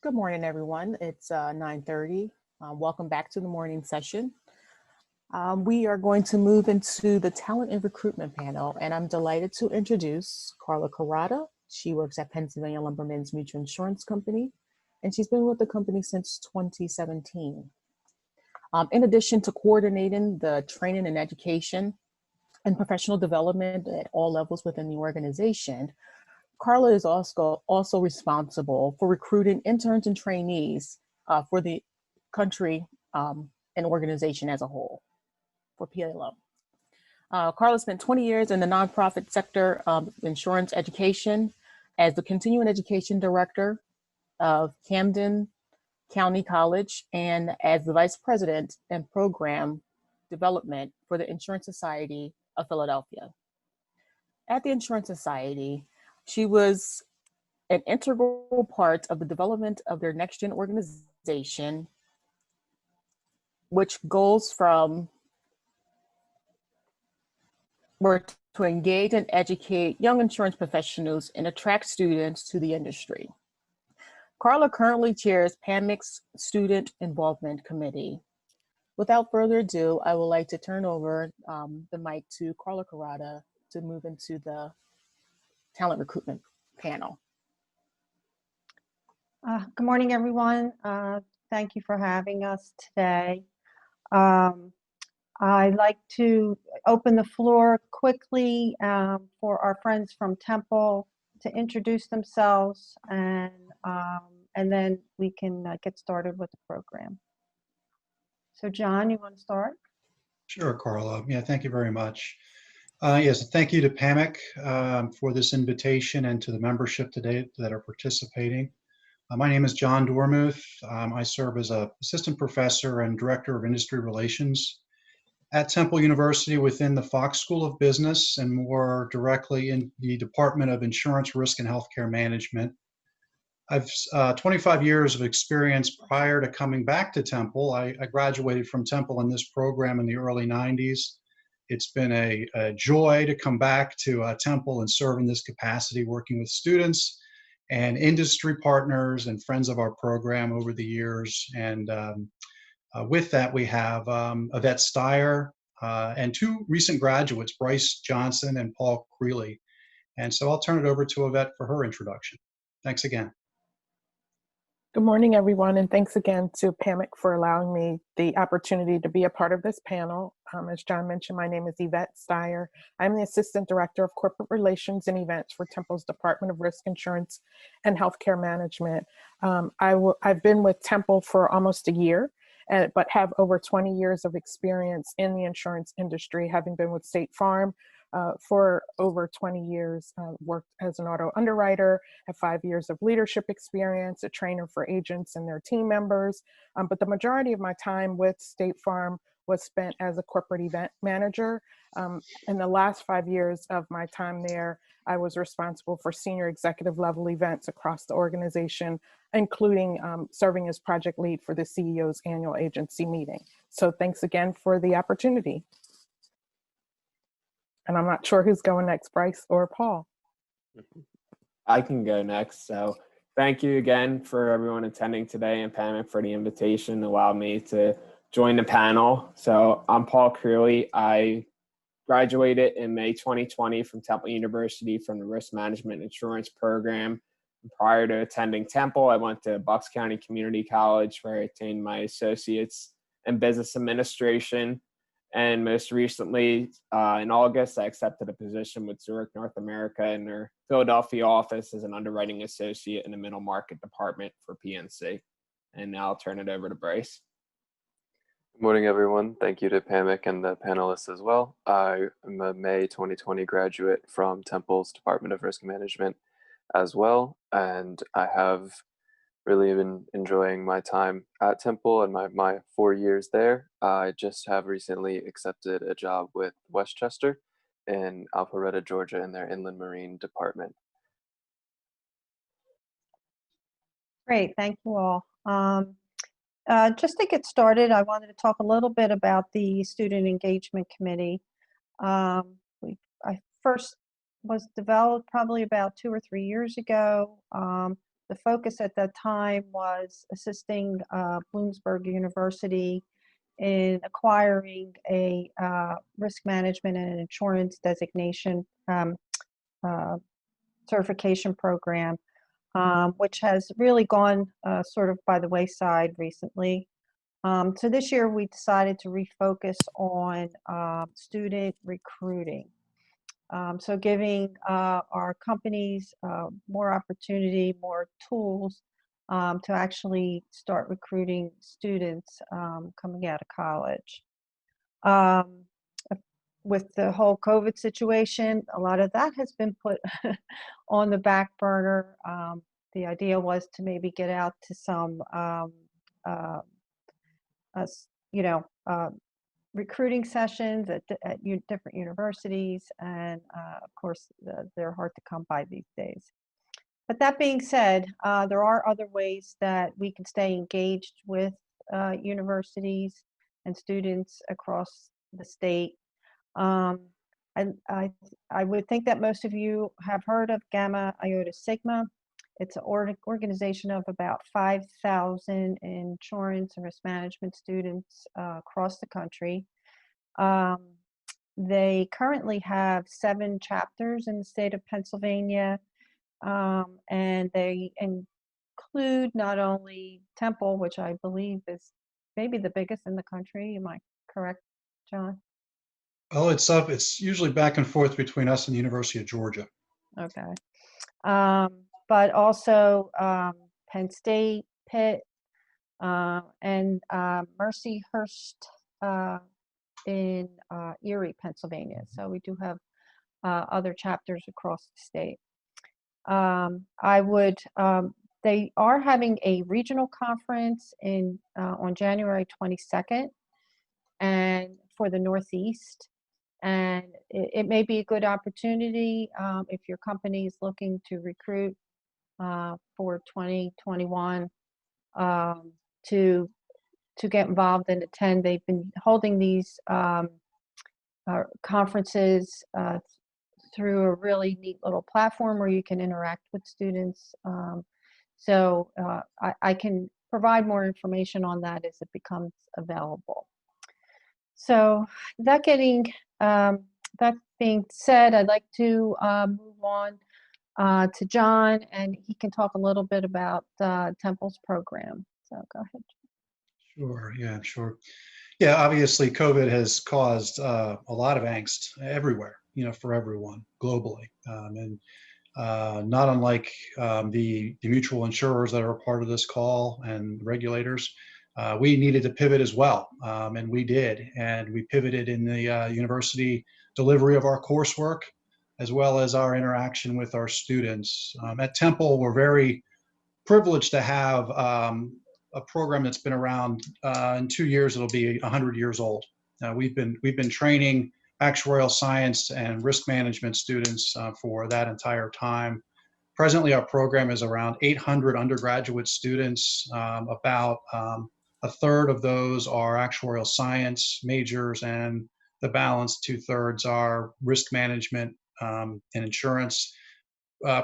Good morning, everyone. It's 9:30. Welcome back to the morning session. We are going to move into the talent and recruitment panel, and I'm delighted to introduce Carla Corrado. She works at Pennsylvania Lumbermens Mutual Insurance Company, and she's been with the company since 2017. In addition to coordinating the training and education and professional development at all levels within the organization, Carla is also responsible for recruiting interns and trainees for the country and organization as a whole for PLO. Carla spent 20 years in the nonprofit sector of insurance education as the continuing education director of Camden County College and as the vice president and program development for the Insurance Society of Philadelphia. At the Insurance Society, she was an integral part of the development of their next-gen organization, which goes from were to engage and educate young insurance professionals and attract students to the industry. Carla currently chairs PAMIC's Student Involvement Committee. Without further ado, I would like to turn over the mic to Carla Corrado to move into the talent recruitment panel. Good morning, everyone. Thank you for having us today. I'd like to open the floor quickly for our friends from Temple to introduce themselves, and then we can get started with the program. So John, you want to start? Sure, Carla. Yeah, thank you very much. Yes, thank you to PAMIC for this invitation and to the membership today that are participating. My name is John Dormuth. I serve as an assistant professor and director of industry relations at Temple University within the Fox School of Business and more directly in the Department of Insurance, Risk, and Healthcare Management. I've 25 years of experience prior to coming back to Temple. I graduated from Temple in this program in the early 90s. It's been a joy to come back to Temple and serve in this capacity, working with students and industry partners and friends of our program over the years. And with that, we have Yvette Styer and two recent graduates, Bryce Johnson and Paul Creely. And so I'll turn it over to Yvette for her introduction. Thanks again. Good morning, everyone, and thanks again to PAMIC for allowing me the opportunity to be a part of this panel. As John mentioned, my name is Yvette Styer. I'm the Assistant Director of Corporate Relations and Events for Temple's Department of Risk, Insurance, and Healthcare Management. I've been with Temple for almost a year, but have over 20 years of experience in the insurance industry, having been with State Farm for over 20 years, worked as an auto underwriter, have 5 years of leadership experience, a trainer for agents and their team members. But the majority of my time with State Farm was spent as a corporate event manager. In the last 5 years of my time there, I was responsible for senior executive level events across the organization, including serving as project lead for the CEO's annual agency meeting. So thanks again for the opportunity. And I'm not sure who's going next, Bryce or Paul. I can go next. So thank you again for everyone attending today and PAMIC for the invitation to allow me to join the panel. So I'm Paul Creely. I graduated in May 2020 from Temple University from the Risk Management Insurance program. Prior to attending Temple, I went to Bucks County Community College where I attained my associates in business administration. And most recently, in August, I accepted a position with Zurich North America in their Philadelphia office as an underwriting associate in the middle market department for PNC. And now I'll turn it over to Bryce. Good morning, everyone. Thank you to PAMIC and the panelists as well. I am a May 2020 graduate from Temple's Department of Risk Management as well. And I have really been enjoying my time at Temple and my 4 years there. I just have recently accepted a job with Westchester in Alpharetta, Georgia in their Inland Marine Department. Great, thank you all. Just to get started, I wanted to talk a little bit about the Student Engagement Committee. I first was developed probably about 2 or 3 years ago. The focus at that time was assisting Bloomsburg University in acquiring a risk management and insurance designation certification program, which has really gone sort of by the wayside recently. So this year we decided to refocus on student recruiting. So giving our companies more opportunity, more tools to actually start recruiting students coming out of college. With the whole COVID situation, a lot of that has been put on the back burner. The idea was to maybe get out to some, recruiting sessions at different universities, and of course, they're hard to come by these days. But that being said, there are other ways that we can stay engaged with universities and students across the state. And I would think that most of you have heard of Gamma Iota Sigma. It's an organization of about 5,000 insurance and risk management students across the country. They currently have 7 chapters in the state of Pennsylvania, and they include not only Temple, which I believe is maybe the biggest in the country. Am I correct, John? Oh, it's usually back and forth between us and the University of Georgia. Okay. But also Penn State, Pitt, and Mercyhurst in Erie, Pennsylvania. So we do have other chapters across the state. They are having a regional conference on January 22nd, and for the Northeast. And it may be a good opportunity if your company is looking to recruit for 2021 to get involved and attend. They've been holding these conferences through a really neat little platform where you can interact with students. So I can provide more information on that as it becomes available. So that being said, I'd like to move on to John, and he can talk a little bit about Temple's program. So go ahead. Sure. Yeah, sure. Yeah, obviously COVID has caused a lot of angst everywhere, for everyone globally. And not unlike the mutual insurers that are a part of this call and regulators, we needed to pivot as well. And we did. And we pivoted in the university delivery of our coursework, as well as our interaction with our students. At Temple, we're very privileged to have a program that's been around. In 2 years, it'll be 100 years old. We've been training actuarial science and risk management students for that entire time. Presently, our program is around 800 undergraduate students. About a third of those are actuarial science majors, and the balance 2/3 are risk management and insurance,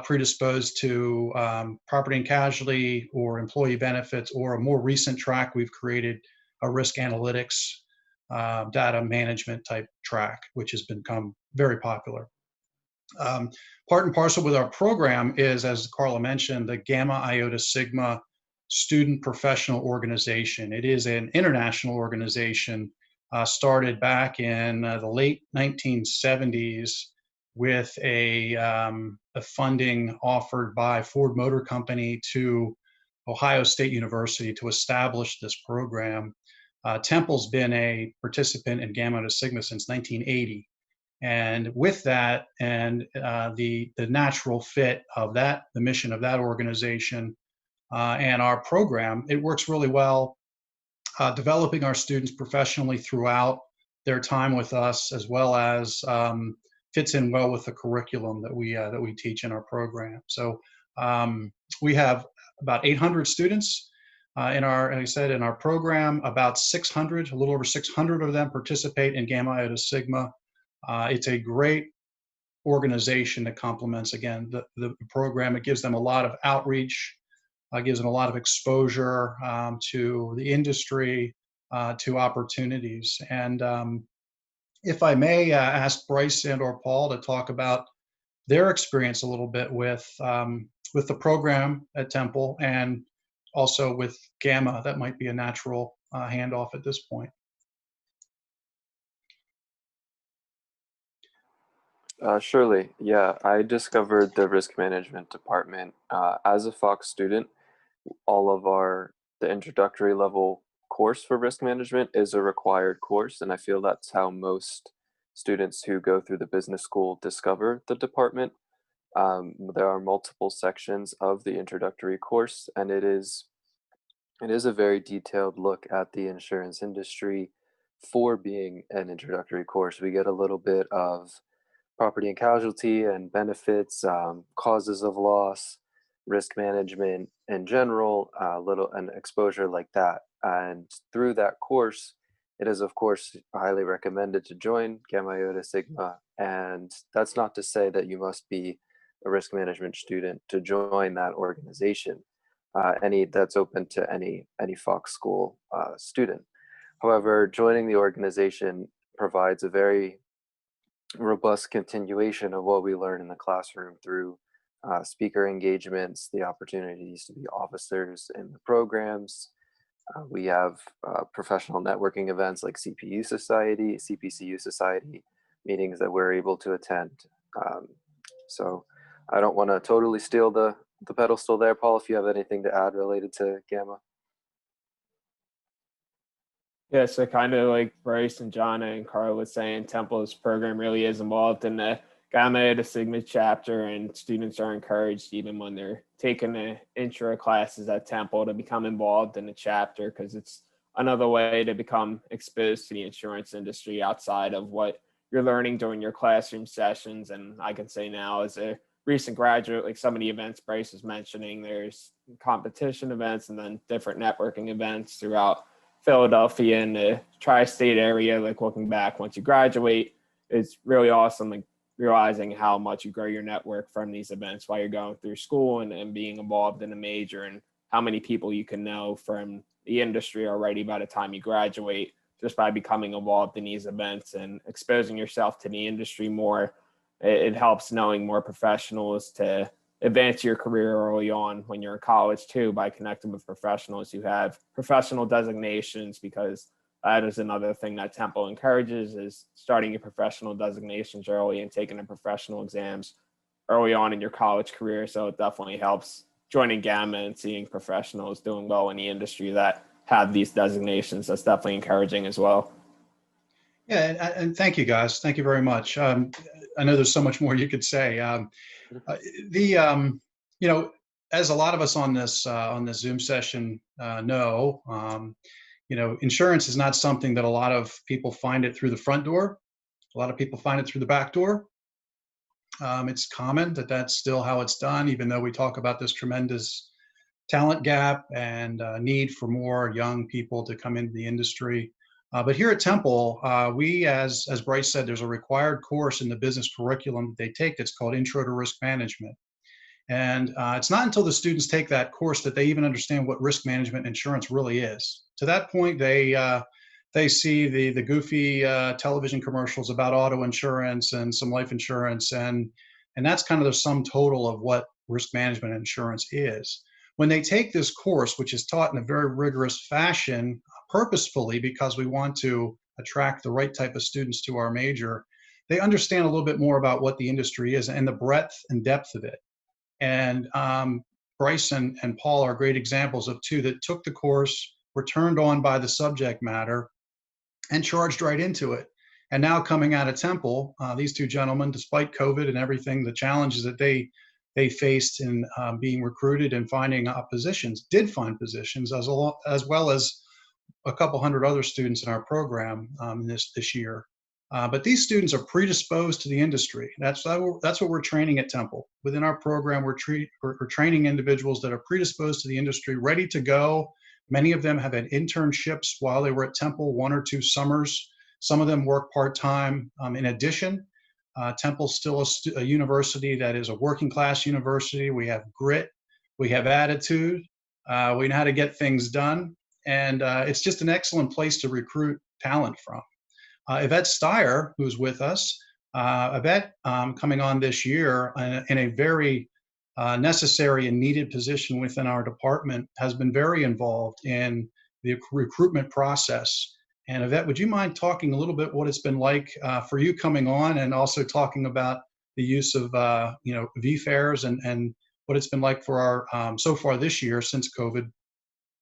predisposed to property and casualty or employee benefits, or a more recent track we've created, a risk analytics, data management type track, which has become very popular. Part and parcel with our program is, as Carla mentioned, the Gamma Iota Sigma Student Professional Organization. It is an international organization started back in the late 1970s with a funding offered by Ford Motor Company to Ohio State University to establish this program. Temple's been a participant in Gamma Iota Sigma since 1980. And with that, and the natural fit of that, the mission of that organization and our program, it works really well, developing our students professionally throughout their time with us, as well as fits in well with the curriculum that we teach in our program. So we have about 800 students in our, like I said, in our program. About 600, a little over 600 of them participate in Gamma Iota Sigma. It's a great organization that complements, again, the program. It gives them a lot of outreach gives them a lot of exposure to the industry, to opportunities. And if I may ask Bryce and or Paul to talk about their experience a little bit with the program at Temple and also with Gamma, that might be a natural handoff at this point. Surely, yeah. I discovered the risk management department as a Fox student. All of the introductory level course for risk management is a required course, and I feel that's how most students who go through the business school discover the department. There are multiple sections of the introductory course, and it is a very detailed look at the insurance industry for being an introductory course. We get a little bit of property and casualty and benefits, causes of loss, risk management in general, little an exposure like that. And through that course, it is of course highly recommended to join Gamma Iota Sigma. And that's not to say that you must be a risk management student to join that organization. That's open to any Fox School student. However, joining the organization provides a very robust continuation of what we learn in the classroom through speaker engagements, the opportunities to be officers in the programs. We have professional networking events like CPCU Society meetings that we're able to attend. So I don't want to totally steal the pedestal there, Paul, if you have anything to add related to Gamma. Yeah, so kind of like Bryce and John and Carla was saying, Temple's program really is involved in the Gamma Iota Sigma chapter, and students are encouraged even when they're taking the intro classes at Temple to become involved in the chapter, because it's another way to become exposed to the insurance industry outside of what you're learning during your classroom sessions. And I can say now, as a recent graduate, like some of the events Bryce was mentioning, there's competition events and then different networking events throughout Philadelphia and the tri-state area. Like looking back once you graduate, it's really awesome, like realizing how much you grow your network from these events while you're going through school and being involved in a major, and how many people you can know from the industry already by the time you graduate just by becoming involved in these events and exposing yourself to the industry more. It helps knowing more professionals to advance your career early on when you're in college too, by connecting with professionals who have professional designations, because that is another thing that Temple encourages, is starting your professional designations early and taking the professional exams early on in your college career. So it definitely helps joining Gamma and seeing professionals doing well in the industry that have these designations. That's definitely encouraging as well. Yeah, and thank you guys. Thank you very much. I know there's so much more you could say. You know, as a lot of us on this Zoom session know, you know, insurance is not something that a lot of people find it through the front door. A lot of people find it through the back door. It's common that that's still how it's done, even though we talk about this tremendous talent gap and need for more young people to come into the industry. But here at Temple, we, as Bryce said, there's a required course in the business curriculum that they take that's called Intro to Risk Management. And it's not until the students take that course that they even understand what risk management insurance really is. To that point, they see the goofy television commercials about auto insurance and some life insurance, and that's kind of the sum total of what risk management insurance is. When they take this course, which is taught in a very rigorous fashion, purposefully because we want to attract the right type of students to our major, they understand a little bit more about what the industry is and the breadth and depth of it. And Bryce and Paul are great examples of two that took the course, were turned on by the subject matter, and charged right into it. And now coming out of Temple, these two gentlemen, despite COVID and everything, the challenges that they faced in being recruited and finding positions, did find positions, as well as a couple hundred other students in our program this year. But these students are predisposed to the industry. That's what we're training at Temple. Within our program, we're training individuals that are predisposed to the industry, ready to go. Many of them have had internships while they were at Temple, 1 or 2 summers. Some of them work part-time. In addition, Temple's still a university that is a working class university. We have grit, we have attitude, We know how to get things done, and it's just an excellent place to recruit talent from. Yvette Styer, who's with us, Yvette coming on this year in a very necessary and needed position within our department, has been very involved in the recruitment process. And Yvette, would you mind talking a little bit what it's been like for you coming on, and also talking about the use of VFairs and what it's been like for our so far this year since COVID,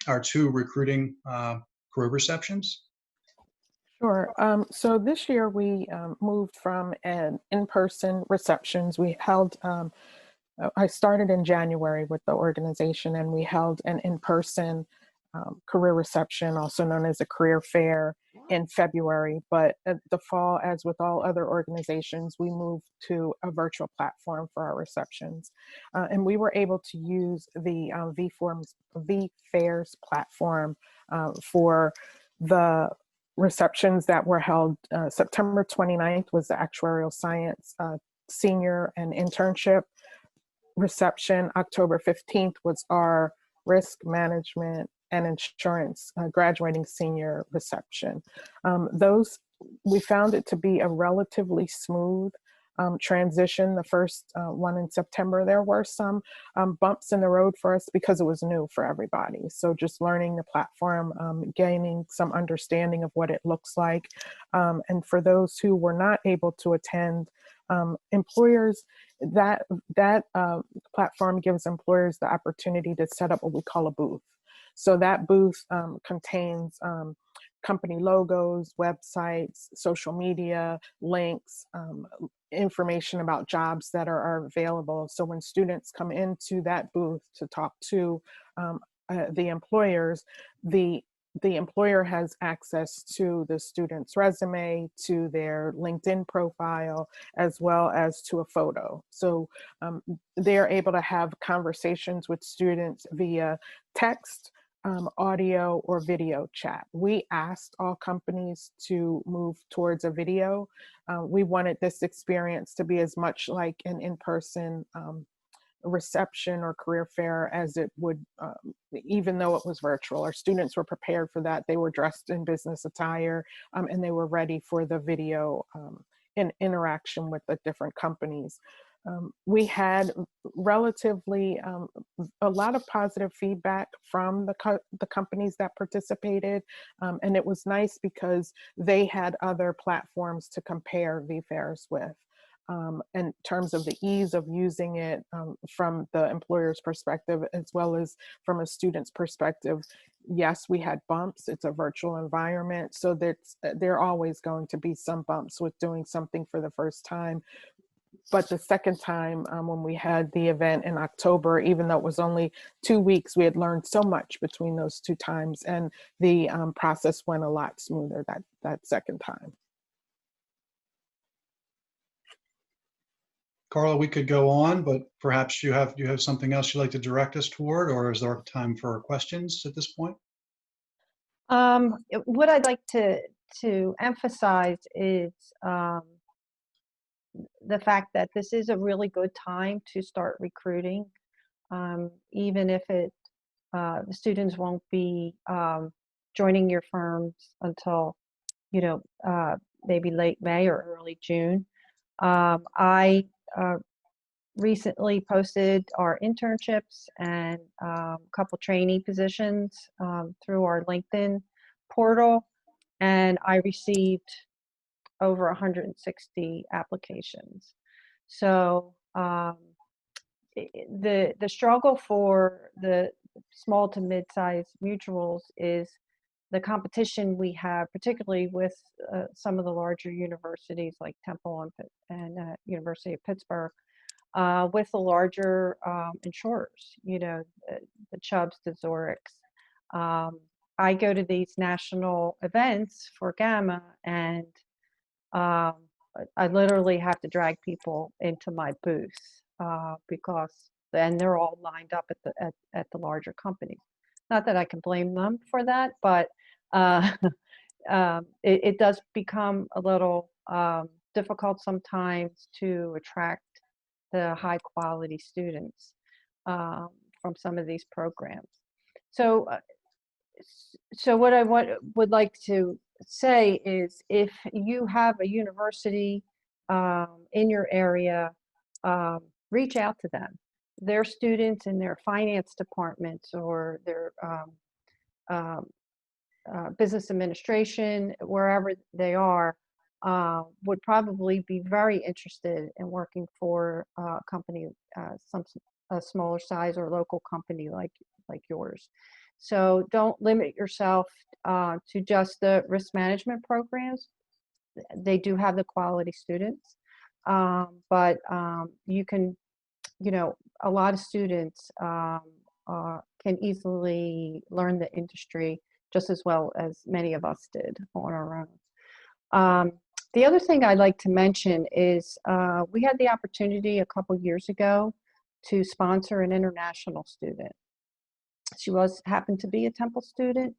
our 2 recruiting career receptions? Sure. So this year we moved from an in-person receptions. We held, I started in January with the organization, and we held an in-person career reception, also known as a career fair, in February. But at the fall, as with all other organizations, we moved to a virtual platform for our receptions. And we were able to use the VFairs platform for the receptions that were held. September 29th was the Actuarial Science Senior and Internship reception. October 15th was our Risk Management and Insurance Graduating Senior reception. Those, we found it to be a relatively smooth transition. The first one in September, there were some bumps in the road for us because it was new for everybody. So just learning the platform, gaining some understanding of what it looks like. And for those who were not able to attend, employers, that platform gives employers the opportunity to set up what we call a booth. So that booth contains company logos, websites, social media, links, information about jobs that are available. So when students come into that booth to talk to the employers, the employer has access to the student's resume, to their LinkedIn profile, as well as to a photo. So they're able to have conversations with students via text, audio, or video chat. We asked all companies to move towards a video. We wanted this experience to be as much like an in-person reception or career fair as it would, even though it was virtual. Our students were prepared for that. They were dressed in business attire, and they were ready for the video in interaction with the different companies. We had relatively a lot of positive feedback from the companies that participated, and it was nice because they had other platforms to compare VFairs with. In terms of the ease of using it from the employer's perspective, as well as from a student's perspective. Yes, we had bumps. It's a virtual environment, so there are always going to be some bumps with doing something for the first time. But the second time, when we had the event in October, even though it was only 2 weeks, we had learned so much between those 2 times, and the process went a lot smoother that second time. Carla, we could go on, but perhaps you have something else you'd like to direct us toward, or is there time for questions at this point? What I'd like to emphasize is the fact that this is a really good time to start recruiting, even if the students won't be joining your firms until maybe late May or early June. I recently posted our internships and a couple trainee positions through our LinkedIn portal, and I received over 160 applications. So the struggle for the small to mid-sized mutuals is the competition we have, particularly with some of the larger universities like Temple and University of Pittsburgh, with the larger insurers, the Chubbs, the Zurichs. I go to these national events for Gamma, and I literally have to drag people into my booth because then they're all lined up at the larger companies. Not that I can blame them for that, but it does become a little difficult sometimes to attract the high quality students from some of these programs. So, so what I would like to say is, if you have a university in your area, reach out to them. Their students in their finance departments or their business administration, wherever they are, would probably be very interested in working for a company, a smaller size or local company like yours. So don't limit yourself to just the risk management programs. They do have the quality students, but you can, a lot of students can easily learn the industry just as well as many of us did on our own. The other thing I'd like to mention is we had the opportunity a couple years ago to sponsor an international student. She happened to be a Temple student,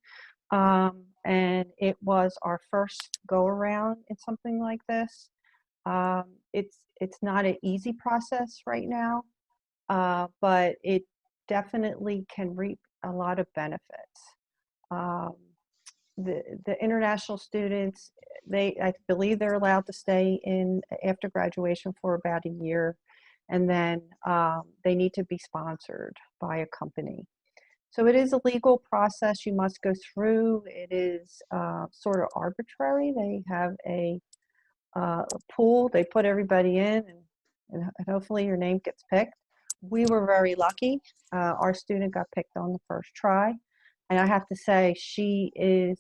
and it was our first go around in something like this. It's not an easy process right now, but it definitely can reap a lot of benefits. The international students, I believe they're allowed to stay in after graduation for about a year, and then they need to be sponsored by a company. So it is a legal process you must go through. It is sort of arbitrary. They have a pool. They put everybody in, and hopefully your name gets picked. We were very lucky. Our student got picked on the first try. And I have to say, she is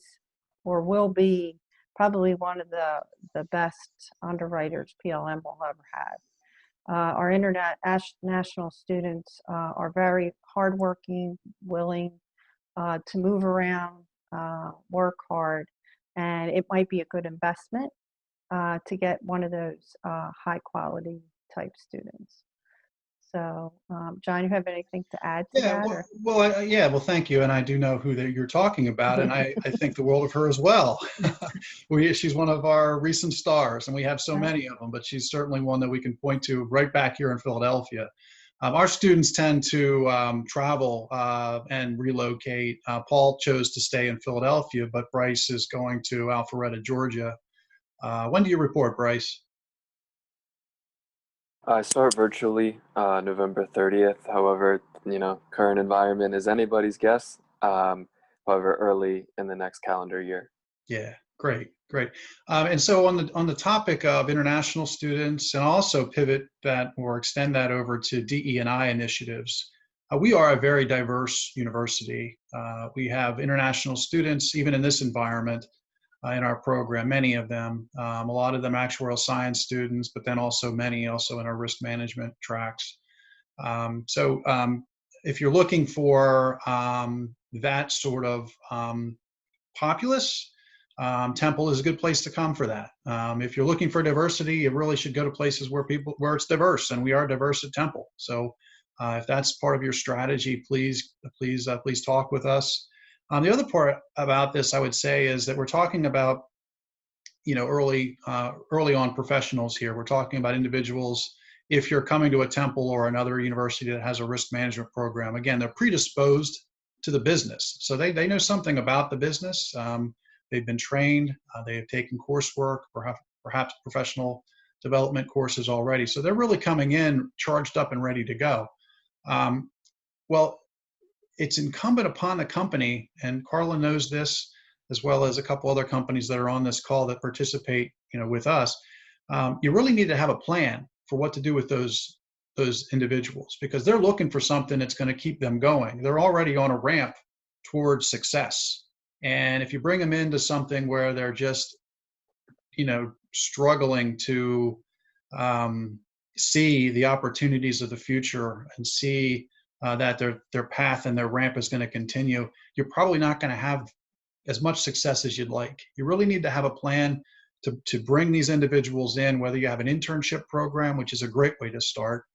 or will be probably one of the best underwriters PLM will ever have. Our international students are very hardworking, willing to move around, work hard, and it might be a good investment to get one of those high quality type students. So, John, you have anything to add to that? Well, thank you. And I do know who you're talking about, and I think the world of her as well. She's one of our recent stars, and we have so many of them, but she's certainly one that we can point to right back here in Philadelphia. Our students tend to travel and relocate. Paul chose to stay in Philadelphia, but Bryce is going to Alpharetta, Georgia. When do you report, Bryce? I start virtually November 30th. However, current environment is anybody's guess. However, early in the next calendar year. Yeah, great. And so on the topic of international students, and also pivot that or extend that over to DE&I initiatives, we are a very diverse university. We have international students, even in this environment, in our program, many of them, a lot of them actuarial science students, but then also many also in our risk management tracks. So if you're looking for that sort of populace, Temple is a good place to come for that. If you're looking for diversity, you really should go to places where it's diverse, and we are diverse at Temple. So if that's part of your strategy, please talk with us. The other part about this, I would say, is that we're talking about, early on professionals here. We're talking about individuals. If you're coming to a Temple or another university that has a risk management program, again, they're predisposed to the business. So they know something about the business. They've been trained. They have taken coursework, perhaps professional development courses already. So they're really coming in charged up and ready to go. Well, it's incumbent upon the company, and Carla knows this, as well as a couple other companies that are on this call that participate, with us. You really need to have a plan for what to do with those individuals, because they're looking for something that's going to keep them going. They're already on a ramp towards success. And if you bring them into something where they're just, struggling to see the opportunities of the future and see that their path and their ramp is going to continue, you're probably not going to have as much success as you'd like. You really need to have a plan to bring these individuals in, whether you have an internship program, which is a great way to start,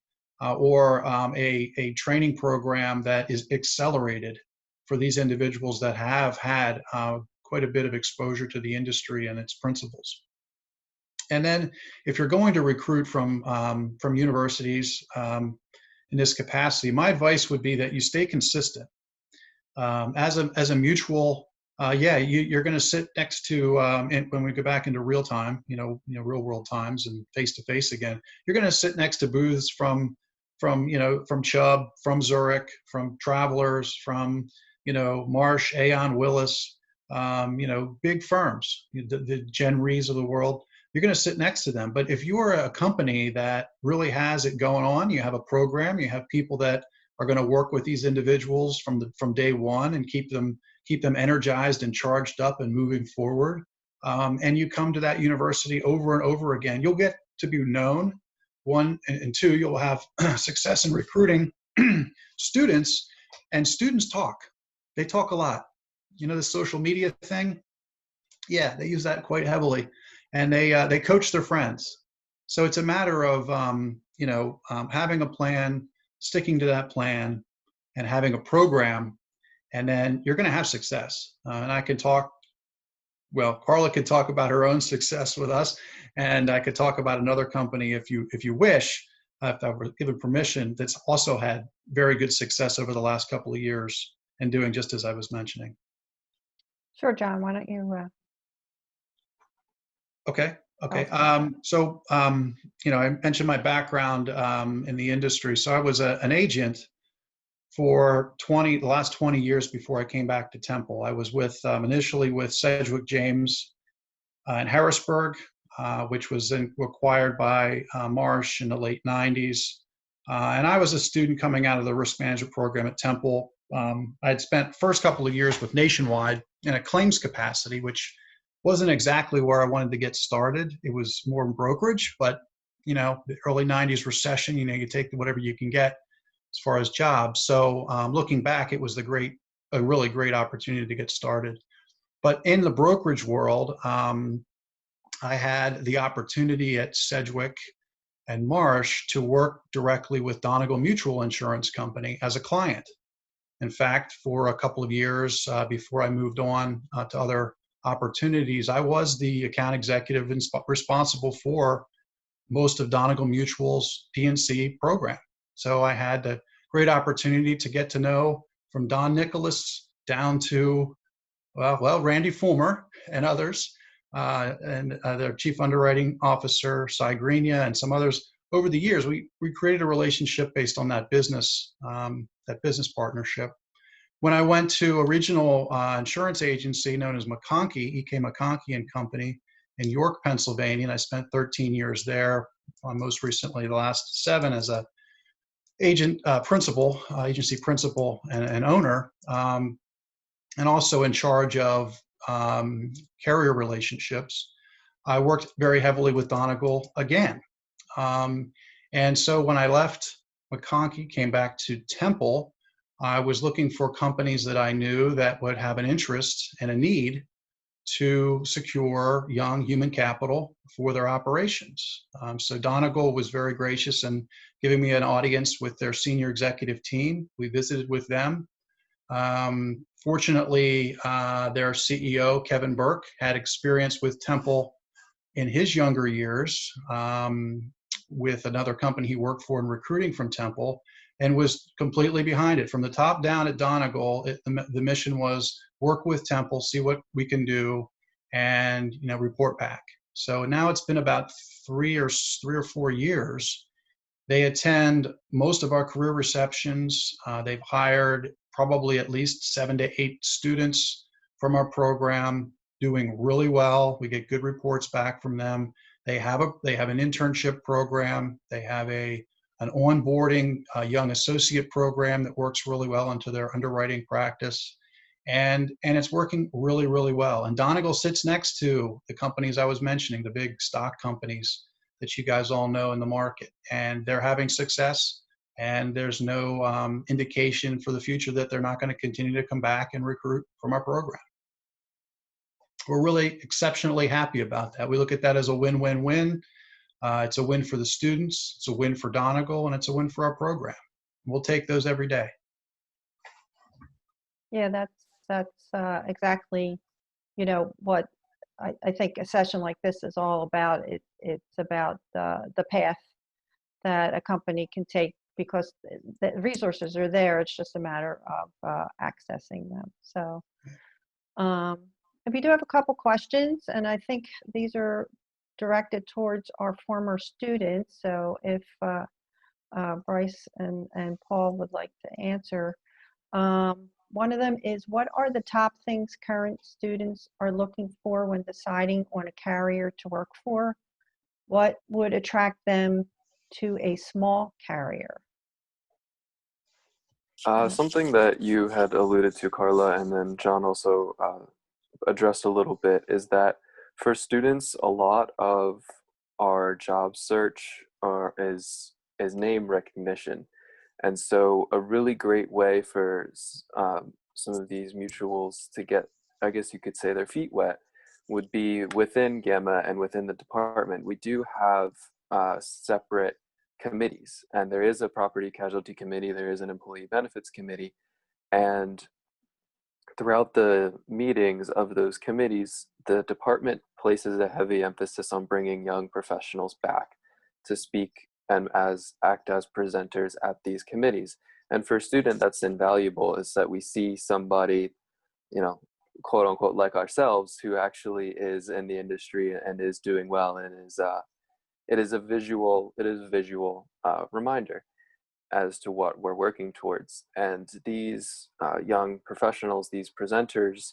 or a training program that is accelerated for these individuals that have had quite a bit of exposure to the industry and its principles. And then if you're going to recruit from universities in this capacity, my advice would be that you stay consistent. As a mutual, yeah, you're going to sit next to, when we go back into real time, real world times and face to face again, you're going to sit next to booths from Chubb, from Zurich, from Travelers, from, Marsh, Aon, Willis, big firms, the Gen Rees of the world. You're going to sit next to them. But if you're a company that really has it going on, you have a program, you have people that are going to work with these individuals from day one and keep them energized and charged up and moving forward. And you come to that university over and over again, you'll get to be known. One, and two, you'll have success in recruiting students, and students talk. They talk a lot. The social media thing, yeah, they use that quite heavily, and they coach their friends. So it's a matter of having a plan, sticking to that plan, and having a program, and then you're going to have success. And I can talk. Well, Carla could talk about her own success with us, and I could talk about another company if you wish, if I were given permission, that's also had very good success over the last couple of years and doing just as I was mentioning. Sure, John, why don't you? Okay. So, I mentioned my background in the industry. So I was an agent for the last 20 years before I came back to Temple. I was initially with Sedgwick James in Harrisburg, which was then acquired by Marsh in the late 90s. And I was a student coming out of the risk management program at Temple. I had spent first couple of years with Nationwide in a claims capacity, which wasn't exactly where I wanted to get started. It was more brokerage, but the early 90s recession, you take whatever you can get as far as jobs. So looking back, it was a really great opportunity to get started. But in the brokerage world, I had the opportunity at Sedgwick and Marsh to work directly with Donegal Mutual Insurance Company as a client. In fact, for a couple of years before I moved on to other opportunities, I was the account executive responsible for most of Donegal Mutual's P&C program. So I had a great opportunity to get to know from Don Nicholas down to, Randy Fulmer and others, and their chief underwriting officer, Cy Greenia, and some others. Over the years, we created a relationship based on that business partnership. When I went to a regional insurance agency known as McConkey, E.K. McConkey and Company in York, Pennsylvania, and I spent 13 years there, most recently the last 7 as a agency principal and owner, and also in charge of carrier relationships. I worked very heavily with Donegal again. And so when I left McConkey, came back to Temple, I was looking for companies that I knew that would have an interest and a need to secure young human capital for their operations. So Donegal was very gracious in giving me an audience with their senior executive team. We visited with them. Fortunately, their CEO, Kevin Burke, had experience with Temple in his younger years with another company he worked for in recruiting from Temple, and was completely behind it. From the top down at Donegal, the mission was work with Temple, see what we can do, and report back. So now it's been about 3 or 4 years. They attend most of our career receptions. They've hired probably at least 7 to 8 students from our program, doing really well. We get good reports back from them. They have an internship program. They have an onboarding young associate program that works really well into their underwriting practice. And it's working really, really well. And Donegal sits next to the companies I was mentioning, the big stock companies that you guys all know in the market. And they're having success. And there's no indication for the future that they're not going to continue to come back and recruit from our program. We're really exceptionally happy about that. We look at that as a win-win-win. It's a win for the students, it's a win for Donegal, and it's a win for our program. We'll take those every day. Yeah, that's exactly, what I think a session like this is all about. It's about the path that a company can take because the resources are there. It's just a matter of accessing them. So we do have a couple questions, and I think these are directed towards our former students. So if Bryce and Paul would like to answer. One of them is, what are the top things current students are looking for when deciding on a carrier to work for? What would attract them to a small carrier? Something that you had alluded to, Carla, and then John also addressed a little bit, is that for students, a lot of our job search is name recognition. And so a really great way for some of these mutuals to get, I guess you could say, their feet wet would be within Gamma and within the department. We do have separate committees, and there is a property casualty committee, there is an employee benefits committee, and throughout the meetings of those committees, the department places a heavy emphasis on bringing young professionals back to speak and act as presenters at these committees. And for a student, that's invaluable, is that we see somebody, quote unquote, like ourselves, who actually is in the industry and is doing well, and it is a visual reminder as to what we're working towards. And these young professionals, these presenters,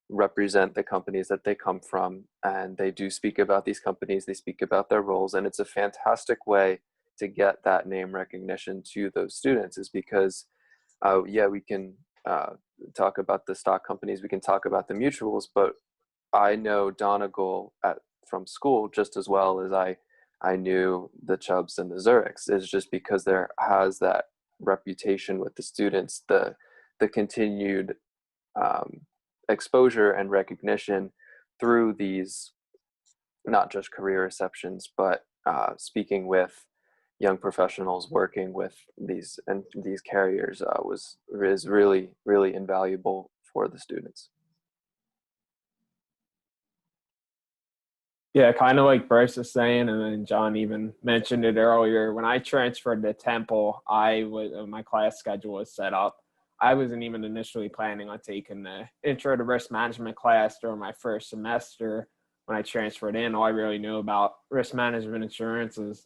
represent the companies that they come from, and they do speak about these companies, they speak about their roles, and it's a fantastic way to get that name recognition to those students, is because we can talk about the stock companies, we can talk about the mutuals, but I know Donegal from school just as well as I knew the Chubbs and the Zurichs. Is just because there has that reputation with the students, the continued exposure and recognition through these, not just career receptions, but speaking with young professionals, working with these carriers is really, really invaluable for the students. Yeah, kind of like Bryce was saying, and then John even mentioned it earlier. When I transferred to Temple, my class schedule was set up. I wasn't even initially planning on taking the Intro to Risk Management class during my first semester. When I transferred in, all I really knew about risk management insurance is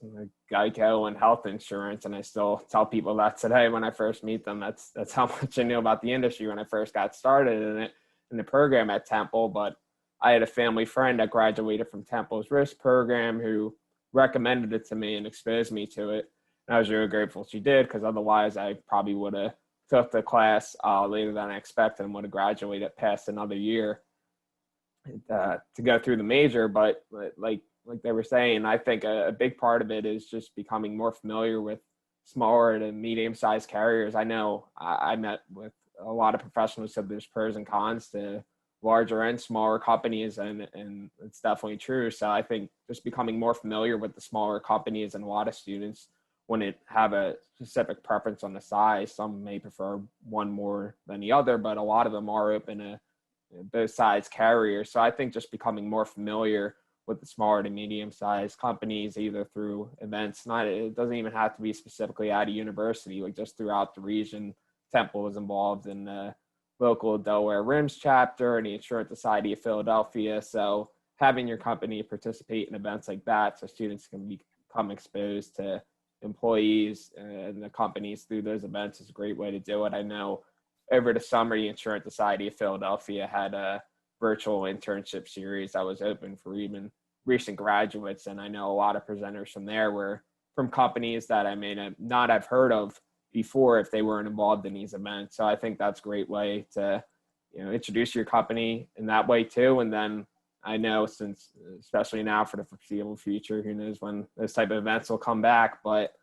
Geico and health insurance, and I still tell people that today when I first meet them. That's how much I knew about the industry when I first got started in the program at Temple. But I had a family friend that graduated from Temple's risk program who recommended it to me and exposed me to it. And I was really grateful she did, because otherwise I probably would have took the class later than I expected and would have graduated past another year to go through the major. But like they were saying, I think a big part of it is just becoming more familiar with smaller to medium-sized carriers. I know I met with a lot of professionals who said there's pros and cons to larger and smaller companies, and it's definitely true. So I think just becoming more familiar with the smaller companies, and a lot of students wouldn't have a specific preference on the size. Some may prefer one more than the other, but a lot of them are open to both size carriers. So I think just becoming more familiar with the smaller to medium-sized companies, either through events, it doesn't even have to be specifically at a university, like just throughout the region. Temple is involved in the local Delaware RIMS chapter and the Insurance Society of Philadelphia. So having your company participate in events like that, so students can become exposed to employees and the companies through those events, is a great way to do it. I know over the summer, the Insurance Society of Philadelphia had a virtual internship series that was open for even recent graduates. And I know a lot of presenters from there were from companies that I may not have heard of before if they weren't involved in these events. So I think that's a great way to, introduce your company in that way too. And then I know, since especially now for the foreseeable future, who knows when those type of events will come back, but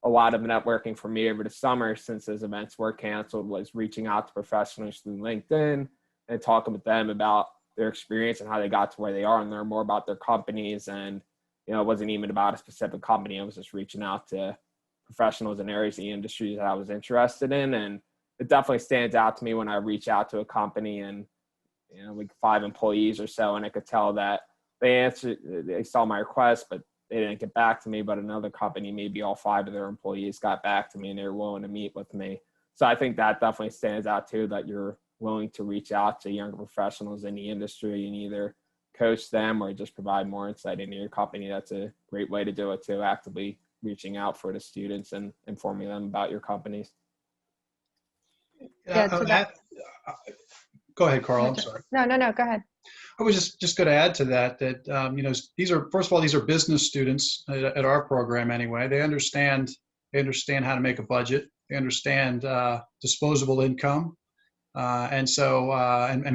a lot of networking for me over the summer, since those events were canceled, was reaching out to professionals through LinkedIn and talking with them about their experience and how they got to where they are, and learn more about their companies. And, it wasn't even about a specific company. I was just reaching out to professionals in areas of the industry that I was interested in. And it definitely stands out to me when I reach out to a company and, like 5 employees or so, and I could tell that they saw my request, but they didn't get back to me, but another company, maybe all 5 of their employees got back to me and they were willing to meet with me. So I think that definitely stands out too, that you're willing to reach out to younger professionals in the industry and either coach them or just provide more insight into your company. That's a great way to do it too, actively reaching out for the students and informing them about your companies. Yeah, to that. Go ahead, Carl. I'm sorry. No, go ahead. I was just going to add to that, these are, first of all, these are business students at our program anyway. They understand how to make a budget. They understand disposable income. And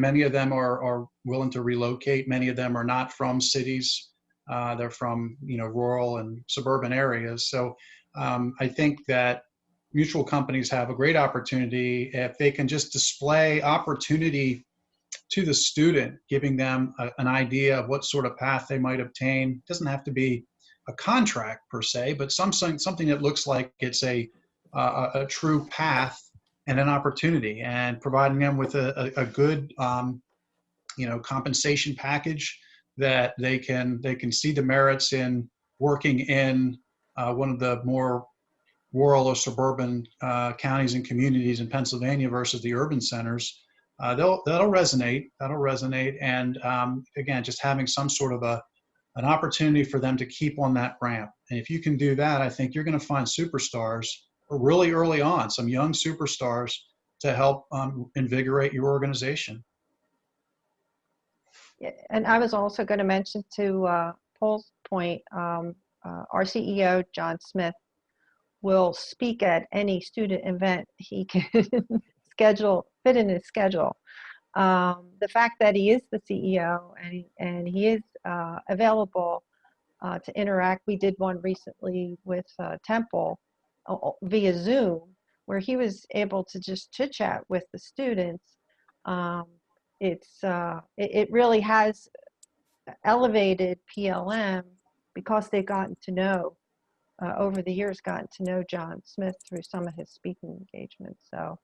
many of them are willing to relocate. Many of them are not from cities. They're from, rural and suburban areas. So I think that mutual companies have a great opportunity if they can just display opportunity to the student, giving them an idea of what sort of path they might obtain. It doesn't have to be a contract per se, but something that looks like it's a true path and an opportunity, and providing them with a good compensation package that they can see the merits in working in one of the more rural or suburban counties and communities in Pennsylvania versus the urban centers. That'll resonate. And again, just having some sort of an opportunity for them to keep on that ramp. And if you can do that, I think you're going to find superstars really early on, some young superstars to help invigorate your organization. Yeah, and I was also going to mention to Paul's point, our CEO, John Smith, will speak at any student event he can fit in his schedule. The fact that he is the CEO and he is available to interact. We did one recently with Temple via Zoom, where he was able to just chit chat with the students. It really has elevated PLM because they've gotten to know, over the years, gotten to know John Smith through some of his speaking engagements. So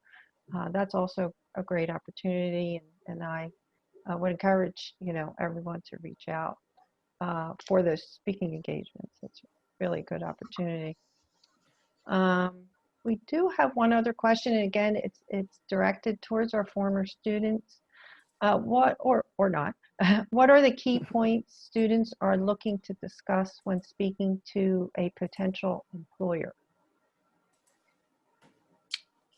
that's also a great opportunity, and I would encourage everyone to reach out for those speaking engagements. It's really a good opportunity. We do have one other question, and again, it's directed towards our former students. What or not? What are the key points students are looking to discuss when speaking to a potential employer?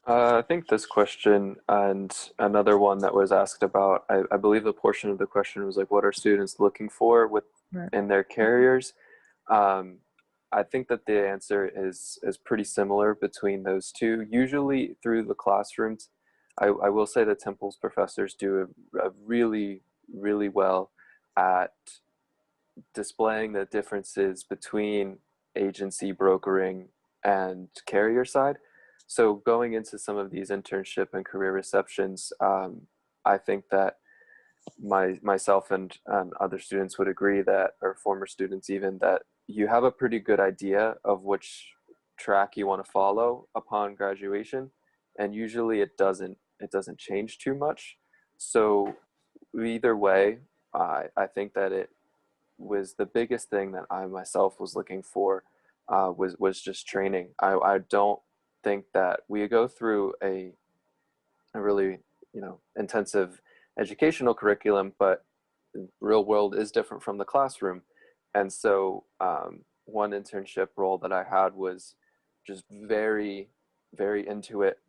I think this question and another one that was asked about, I believe the portion of the question was like, what are students looking for in their carriers? I think that the answer is pretty similar between those two. Usually through the classrooms, I will say that Temple's professors do a really, really well at displaying the differences between agency brokering and carrier side. So going into some of these internship and career receptions, I think that myself and other students would agree that, or former students even, that you have a pretty good idea of which track you want to follow upon graduation, and usually it doesn't change too much. So either way, I think that it was the biggest thing that I myself was looking for was just training. I don't think that we go through a really intensive educational curriculum, but the real world is different from the classroom. And so one internship role that I had was just very, very into it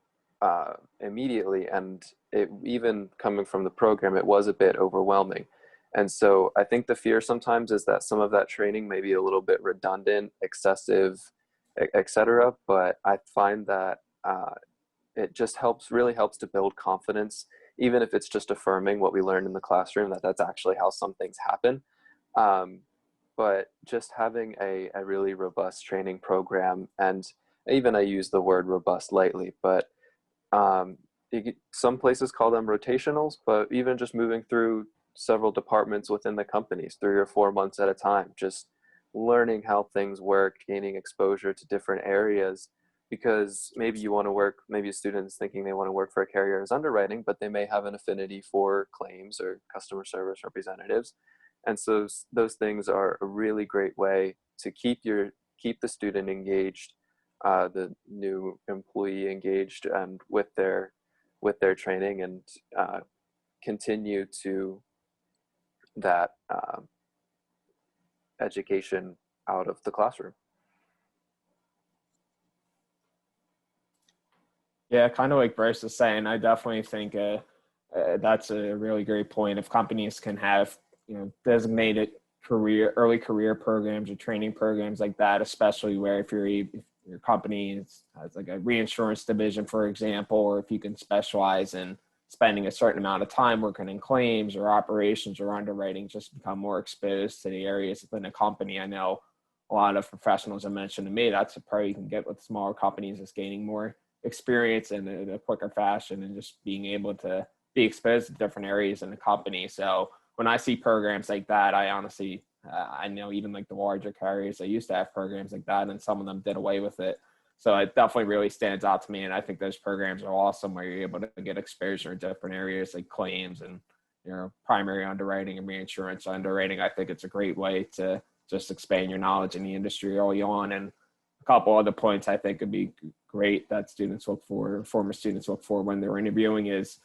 immediately. And even coming from the program, it was a bit overwhelming. And so I think the fear sometimes is that some of that training may be a little bit redundant, excessive, etc. But I find that it just really helps to build confidence, even if it's just affirming what we learned in the classroom, that that's actually how some things happen. But just having a really robust training program, and even I use the word robust lightly, but some places call them rotationals, but even just moving through several departments within the companies 3 or 4 months at a time, just learning how things work, gaining exposure to different areas, because maybe you want to work, maybe a student is thinking they want to work for a carrier as underwriting, but they may have an affinity for claims or customer service representatives. And so those things are a really great way to keep the student engaged, the new employee engaged, and with their training, and continue to that education out of the classroom. Yeah, kind of like Bryce was saying, I definitely think that's a really great point. If companies can have, designated early career programs or training programs like that, especially where if your company has like a reinsurance division, for example, or if you can specialize in spending a certain amount of time working in claims or operations or underwriting, just become more exposed to the areas within a company. I know a lot of professionals have mentioned to me that's a pro you can get with smaller companies, is gaining more experience in a quicker fashion and just being able to be exposed to different areas in the company. So when I see programs like that, I honestly, I know even like the larger carriers, they used to have programs like that, and some of them did away with it. So it definitely really stands out to me. And I think those programs are awesome where you're able to get exposure in different areas like claims and, primary underwriting and reinsurance underwriting. I think it's a great way to just expand your knowledge in the industry early on. And a couple other points I think would be great that former students look for when they're interviewing is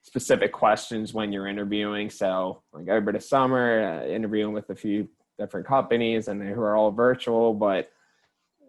specific questions when you're interviewing. So like over the summer, interviewing with a few different companies and who are all virtual, but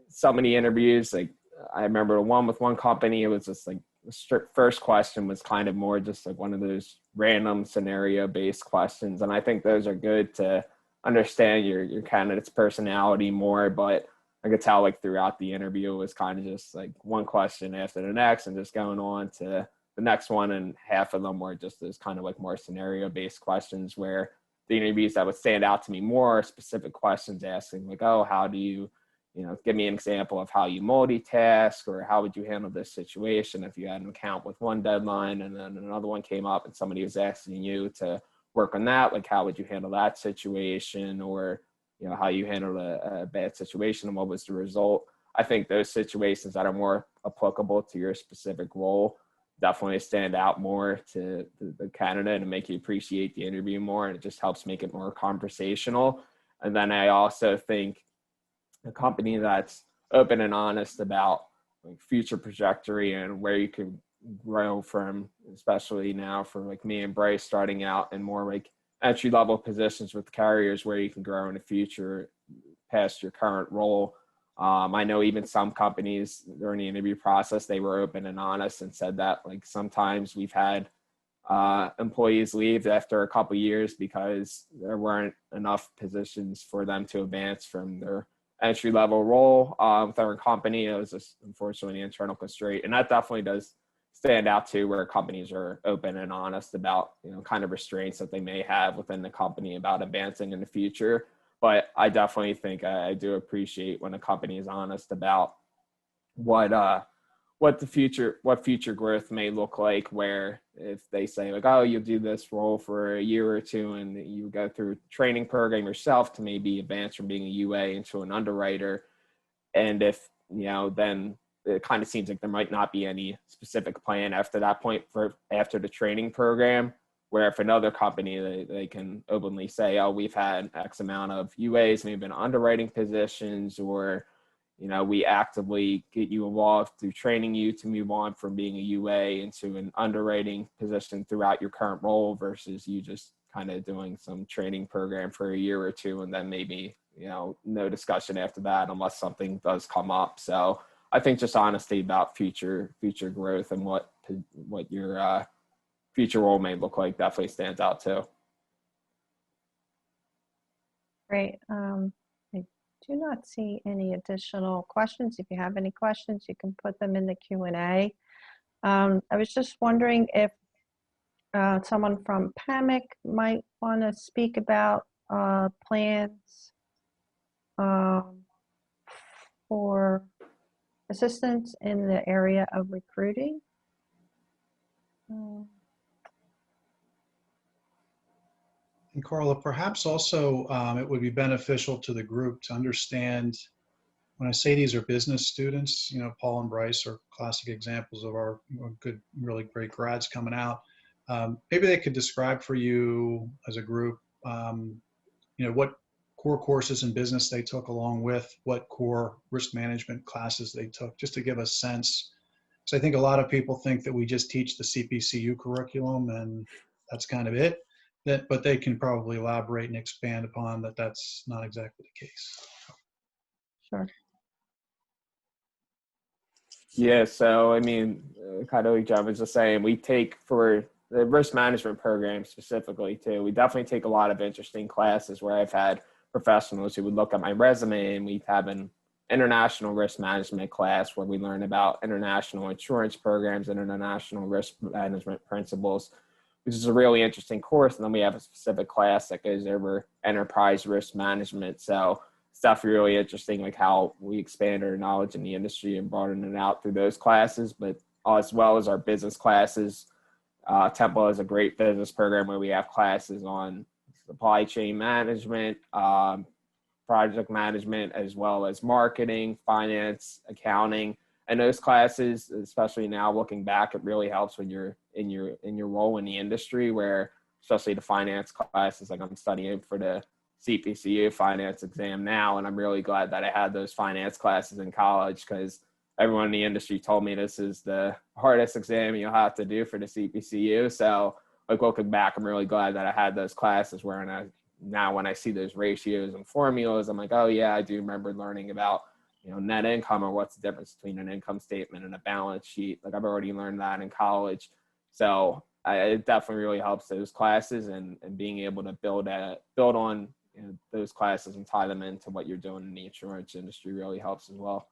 so many interviews, like I remember one with one company, it was just like the first question was kind of more just like one of those random scenario based questions. And I think those are good to understand your candidate's personality more, but I could tell like throughout the interview it was kind of just like one question after the next and just going on to the next one. And half of them were just those kind of like more scenario based questions, where the interviews that would stand out to me more are specific questions asking like, oh, how do you, give me an example of how you multitask, or how would you handle this situation if you had an account with one deadline and then another one came up and somebody was asking you to work on that, like how would you handle that situation, or how you handled a bad situation and what was the result. I think those situations that are more applicable to your specific role definitely stand out more to the candidate and make you appreciate the interview more, and it just helps make it more conversational. And then I also think a company that's open and honest about like future trajectory and where you can grow from, especially now for like me and Bryce starting out in more like entry level positions with carriers where you can grow in the future past your current role. I know even some companies during the interview process, they were open and honest and said that like sometimes we've had employees leave after a couple of years because there weren't enough positions for them to advance from their entry level role with our company. It was just unfortunately an internal constraint, and that definitely does stand out too, where companies are open and honest about kind of restraints that they may have within the company about advancing in the future. But I definitely think I do appreciate when a company is honest about what future growth may look like, where if they say like, oh, you'll do this role for a year or two and you go through a training program yourself to maybe advance from being a UA into an underwriter. And if, then it kind of seems like there might not be any specific plan after that point for after the training program, where if another company, they can openly say, oh, we've had X amount of UAs, maybe in underwriting positions, or we actively get you involved through training you to move on from being a UA into an underwriting position throughout your current role, versus you just kind of doing some training program for a year or two and then maybe, no discussion after that unless something does come up. So I think just honesty about future growth and what your future role may look like definitely stands out too. Great. I do not see any additional questions. If you have any questions, you can put them in the Q&A. I was just wondering if someone from PAMIC might want to speak about plans for assistance in the area of recruiting. And Carla, perhaps also it would be beneficial to the group to understand, when I say these are business students, Paul and Bryce are classic examples of our good, really great grads coming out. Maybe they could describe for you as a group what core courses in business they took along with what core risk management classes they took, just to give a sense. So I think a lot of people think that we just teach the CPCU curriculum and that's kind of it. But they can probably elaborate and expand upon that. That's not exactly the case. Sure. Yeah, so I mean, kind of like John was just saying, we take for the risk management program specifically too, we definitely take a lot of interesting classes where I've had professionals who would look at my resume, and we'd have an international risk management class where we learn about international insurance programs and international risk management principles, which is a really interesting course. And then we have a specific class that goes over enterprise risk management. So stuff really interesting, like how we expand our knowledge in the industry and broaden it out through those classes, but as well as our business classes. Temple is a great business program where we have classes on supply chain management, project management, as well as marketing, finance, accounting. And those classes, especially now looking back, it really helps when you're in your role in the industry, where especially the finance classes, like I'm studying for the CPCU finance exam now, and I'm really glad that I had those finance classes in college, because everyone in the industry told me this is the hardest exam you'll have to do for the CPCU. So like looking back, I'm really glad that I had those classes where now when I see those ratios and formulas, I'm like, oh yeah, I do remember learning about, net income, or what's the difference between an income statement and a balance sheet. Like I've already learned that in college. So it definitely really helps those classes, and being able to build on those classes and tie them into what you're doing in the insurance industry really helps as well.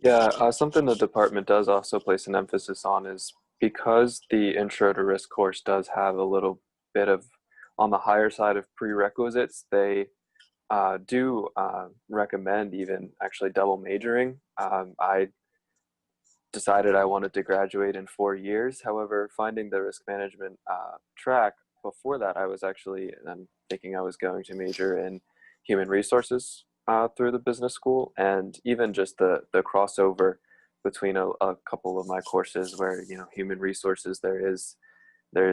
Yeah, something the department does also place an emphasis on is, because the Intro to Risk course does have a little bit of on the higher side of prerequisites, they do recommend even actually double majoring. I decided I wanted to graduate in 4 years. However, finding the risk management track before that, I was actually thinking I was going to major in human resources through the business school, and even just the crossover between a couple of my courses where, human resources, there is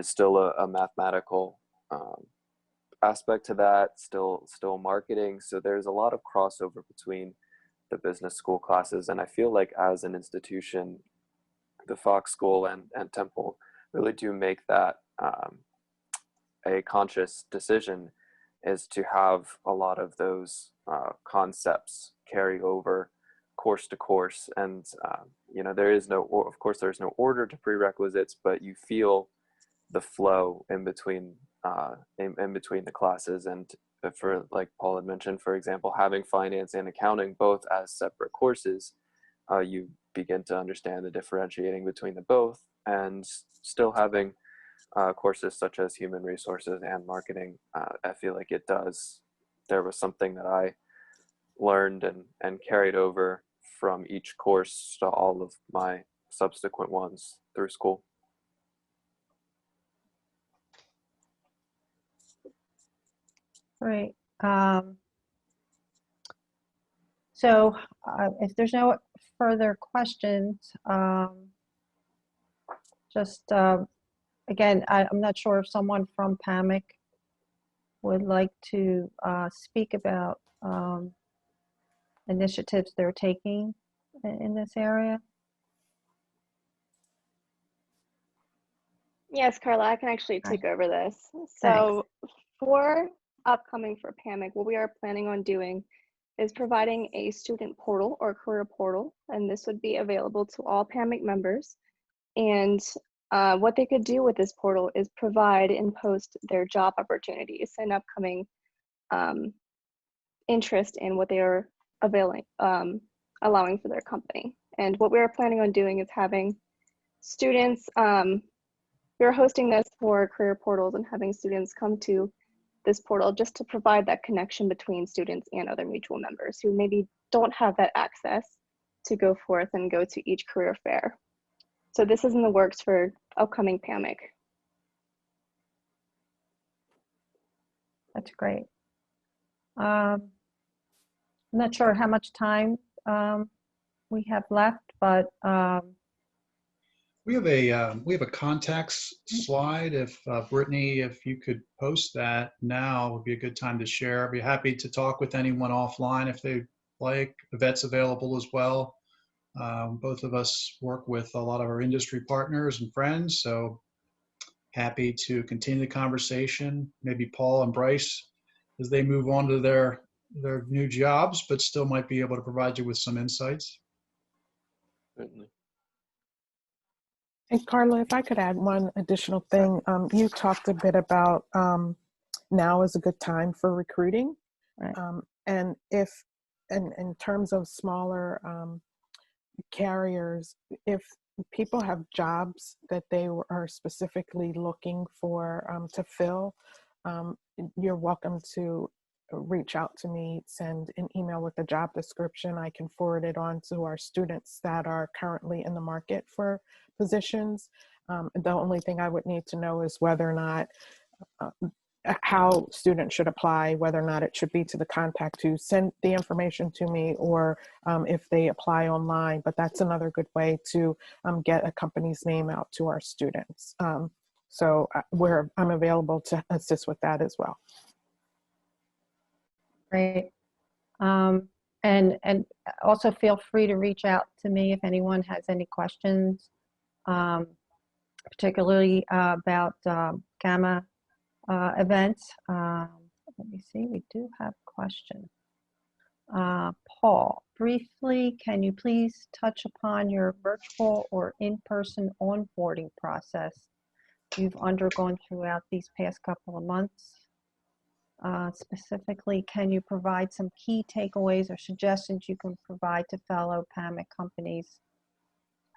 still a mathematical aspect to that, still marketing. So there's a lot of crossover between the business school classes. And I feel like as an institution, the Fox School and Temple really do make that a conscious decision, is to have a lot of those concepts carry over course to course. And, there is of course, there's no order to prerequisites, but you feel the flow in between the classes. And for, like Paul had mentioned, for example, having finance and accounting both as separate courses, you begin to understand the differentiating between the both, and still having courses such as human resources and marketing. I feel like there was something that I learned and carried over from each course to all of my subsequent ones through school. Great. So if there's no further questions, again, I'm not sure if someone from PAMIC would like to speak about initiatives they're taking in this area. Yes, Carla, I can actually take over this. So for PAMIC, what we are planning on doing is providing a student portal or career portal, and this would be available to all PAMIC members. And what they could do with this portal is provide and post their job opportunities and upcoming interest in what they are allowing for their company. And what we are planning on doing is having students, we're hosting this for career portals and having students come to this portal just to provide that connection between students and other mutual members who maybe don't have that access to go forth and go to each career fair. So this is in the works for upcoming PAMIC. That's great. I'm not sure how much time we have left, but We have a contacts slide. If Brittany, if you could post that now, would be a good time to share. I'd be happy to talk with anyone offline if they like. Yvette's available as well. Both of us work with a lot of our industry partners and friends, so happy to continue the conversation. Maybe Paul and Bryce, as they move on to their new jobs, but still might be able to provide you with some insights. Certainly. And Carla, if I could add one additional thing, you talked a bit about now is a good time for recruiting. Right. And if, in terms of smaller carriers, if people have jobs that they are specifically looking for to fill, you're welcome to reach out to me, send an email with the job description. I can forward it on to our students that are currently in the market for positions. The only thing I would need to know is whether or not how students should apply, whether or not it should be to the contact who send the information to me, or if they apply online. But that's another good way to get a company's name out to our students. So I'm available to assist with that as well. Great. And also feel free to reach out to me if anyone has any questions, particularly about Gamma events. Let me see, we do have a question. Paul, briefly, can you please touch upon your virtual or in-person onboarding process you've undergone throughout these past couple of months? Specifically, can you provide some key takeaways or suggestions you can provide to fellow PAMIC companies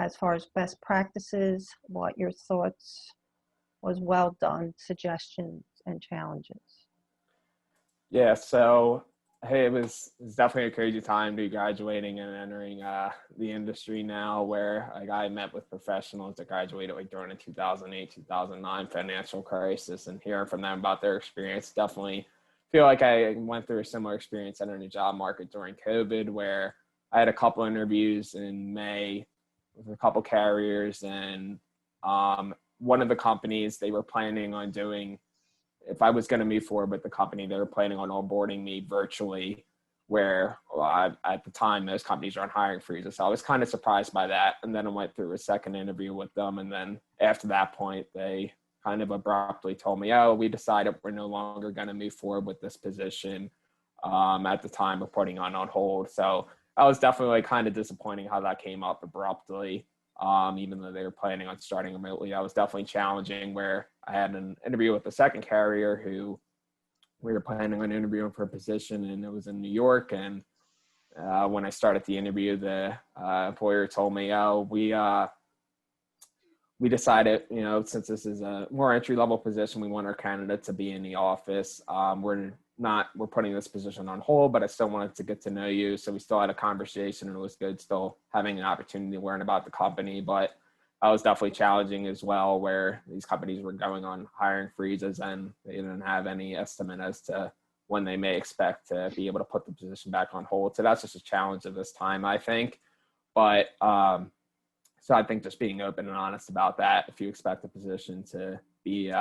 as far as best practices, what your thoughts was well done, suggestions and challenges? Yeah, so hey, it was definitely a crazy time to be graduating and entering the industry now, where like I met with professionals that graduated like during the 2008, 2009 financial crisis, and hearing from them about their experience. Definitely feel like I went through a similar experience entering the job market during COVID, where I had a couple interviews in May with a couple carriers, and one of the companies, they were planning on doing, if I was going to move forward with the company, they were planning on onboarding me virtually, where at the time those companies are on hiring freezes. So I was kind of surprised by that. And then I went through a second interview with them. And then after that point, they kind of abruptly told me, oh, we decided we're no longer going to move forward with this position at the time of putting on hold. So I was definitely like kind of disappointing how that came up abruptly. Even though they were planning on starting remotely, that was definitely challenging, where I had an interview with the second carrier who we were planning on interviewing for a position, and it was in New York. And when I started the interview, the employer told me, oh, we decided, you know, since this is a more entry-level position, we want our candidate to be in the office. We're putting this position on hold, but I still wanted to get to know you. So we still had a conversation, and it was good still having an opportunity to learn about the company. But that was definitely challenging as well, where these companies were going on hiring freezes and they didn't have any estimate as to when they may expect to be able to put the position back on hold. So that's just a challenge of this time, I think. But so I think just being open and honest about that, if you expect the position to be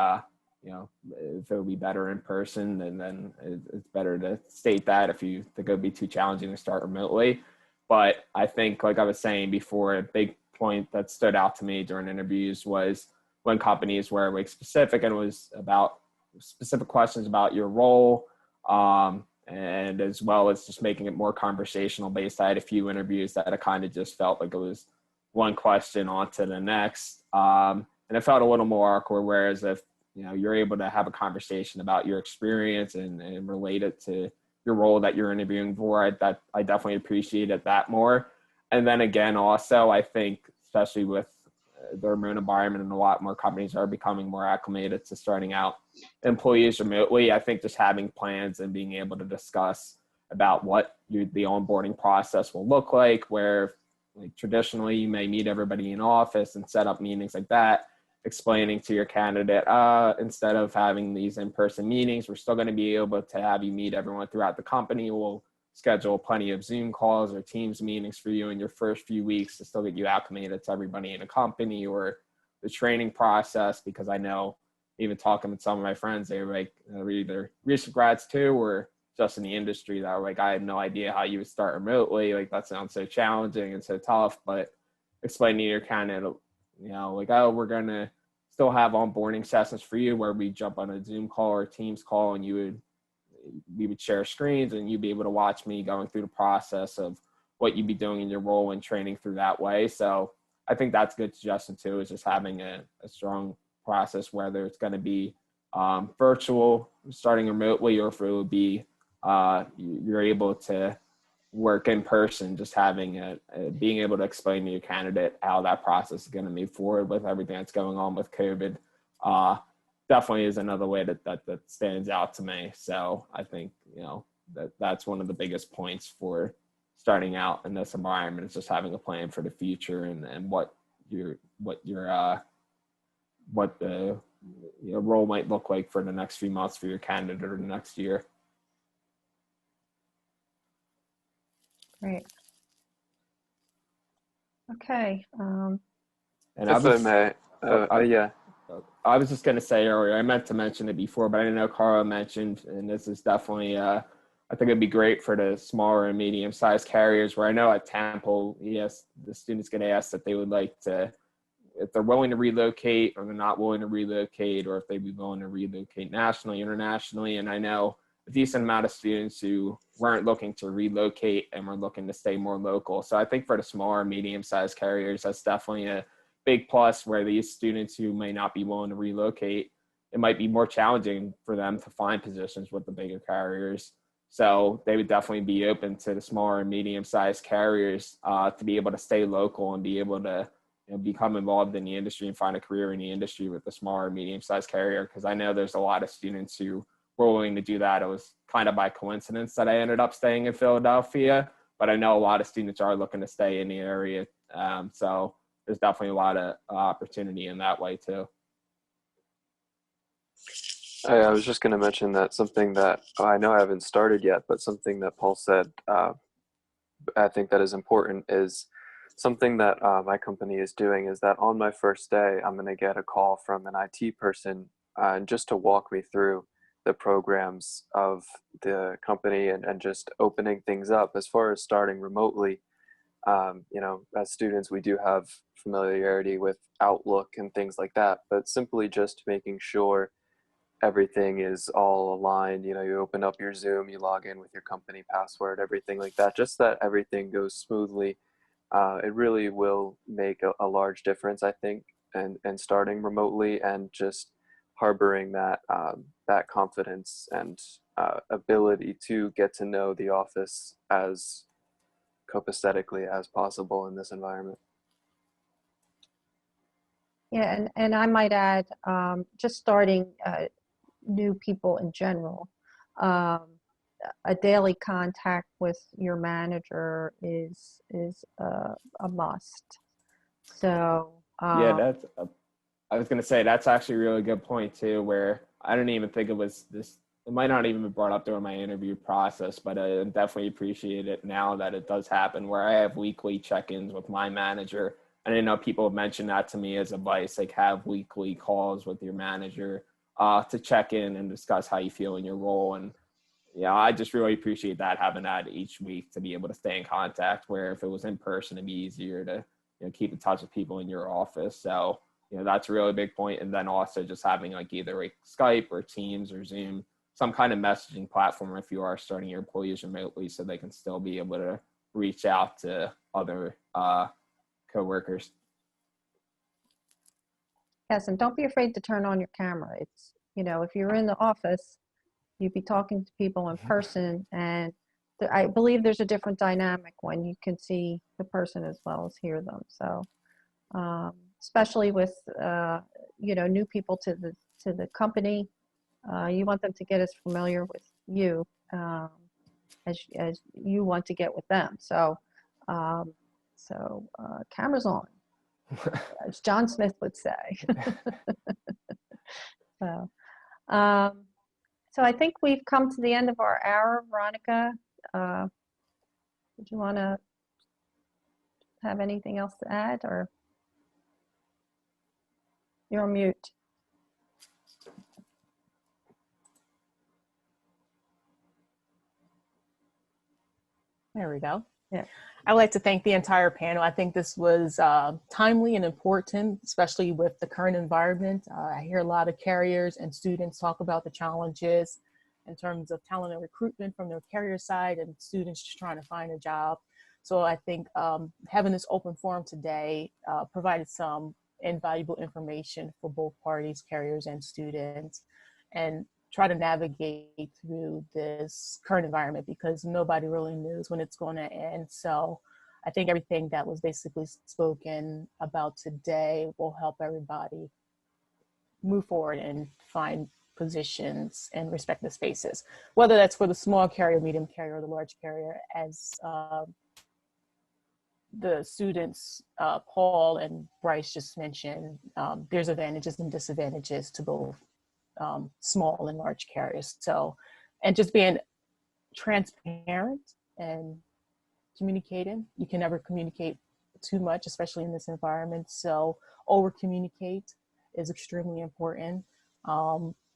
you know, if it would be better in person, and then it's better to state that if you think it would be too challenging to start remotely. But I think, like I was saying before, a big point that stood out to me during interviews was when companies were like specific, and it was about specific questions about your role, and as well as just making it more conversational based. I had a few interviews that I kind of just felt like it was one question on to the next, and it felt a little more awkward, whereas if you know, you're able to have a conversation about your experience and relate it to your role that you're interviewing for, I definitely appreciated that more. And then again, also, I think, especially with the remote environment, and a lot more companies are becoming more acclimated to starting out employees remotely, I think just having plans and being able to discuss about what the onboarding process will look like, where like traditionally you may meet everybody in office and set up meetings like that, explaining to your candidate, instead of having these in-person meetings, we're still going to be able to have you meet everyone throughout the company. We'll schedule plenty of Zoom calls or Teams meetings for you in your first few weeks to still get you acclimated to everybody in a company or the training process, because I know even talking with some of my friends, they were like, they're either recent grads too or just in the industry that were like, I had no idea how you would start remotely. Like, that sounds so challenging and so tough. But explaining to your candidate, you know, like, oh, we're going to still have onboarding sessions for you where we jump on a Zoom call or Teams call, and we would share screens and you'd be able to watch me going through the process of what you'd be doing in your role and training through that way. So I think that's a good suggestion too, is just having a strong process, whether it's going to be virtual, starting remotely, or if it would be you're able to work in person, just having being able to explain to your candidate how that process is going to move forward with everything that's going on with COVID. Definitely is another way that stands out to me. So I think, you know, that's one of the biggest points for starting out in this environment, is just having a plan for the future and what the role might look like for the next few months for your candidate or the next year. Great. Okay. And If I may, yeah. I was just going to say earlier, I meant to mention it before, but I didn't know Carla mentioned, and this is definitely, I think it'd be great for the smaller and medium-sized carriers, where I know at Temple, yes, the students get asked if they would like to, if they're willing to relocate or they're not willing to relocate, or if they'd be willing to relocate nationally, internationally. And I know a decent amount of students who weren't looking to relocate and were looking to stay more local. So I think for the smaller, medium-sized carriers, that's definitely a big plus, where these students who may not be willing to relocate, it might be more challenging for them to find positions with the bigger carriers. So they would definitely be open to the smaller and medium-sized carriers to be able to stay local and be able to, you know, become involved in the industry and find a career in the industry with the smaller and medium-sized carrier. Because I know there's a lot of students who were willing to do that. It was kind of by coincidence that I ended up staying in Philadelphia, but I know a lot of students are looking to stay in the area. So there's definitely a lot of opportunity in that way too. I was just going to mention that something that I know I haven't started yet, but something that Paul said, I think that is important, is something that my company is doing, is that on my first day, I'm going to get a call from an IT person just to walk me through the programs of the company and just opening things up. As far as starting remotely, you know, as students, we do have familiarity with Outlook and things like that, but simply just making sure everything is all aligned. You know, you open up your Zoom, you log in with your company password, everything like that, just that everything goes smoothly. It really will make a large difference, I think, and starting remotely and just harboring that that confidence and ability to get to know the office as copacetically as possible in this environment. Yeah, and I might add, just starting new people in general, a daily contact with your manager is a must. So Yeah, I was going to say, that's actually a really good point too, where I didn't even think it was this, it might not even be brought up during my interview process, but I definitely appreciate it now that it does happen, where I have weekly check-ins with my manager. I didn't know people have mentioned that to me as advice, like have weekly calls with your manager to check in and discuss how you feel in your role. And yeah, I just really appreciate that, having that each week to be able to stay in contact, where if it was in person, it'd be easier to, you know, keep in touch with people in your office. So, you know, that's a really big point. And then also just having like either like Skype or Teams or Zoom, some kind of messaging platform if you are starting your employees remotely, so they can still be able to reach out to other coworkers. yes, and don't be afraid to turn on your camera. It's, you know, if you're in the office, you'd be talking to people in person, and I believe there's a different dynamic when you can see the person as well as hear them. So especially with you know, new people to the company, you want them to get as familiar with you as you want to get with them. So cameras on, as John Smith would say. So I think we've come to the end of our hour, Veronica. Did you want to have anything else to add, or you're on mute? There we go. Yeah. I'd like to thank the entire panel. I think this was timely and important, especially with the current environment. I hear a lot of carriers and students talk about the challenges in terms of talent and recruitment from their carrier side and students just trying to find a job. So I think having this open forum today provided some invaluable information for both parties, carriers and students, and try to navigate through this current environment because nobody really knows when it's going to end. So I think everything that was basically spoken about today will help everybody move forward and find positions and respective spaces, whether that's for the small carrier, medium carrier, or the large carrier. As the students, Paul and Bryce just mentioned, there's advantages and disadvantages to both small and large carriers. So, and just being transparent and communicating. You can never communicate too much, especially in this environment. So over communicate is extremely important.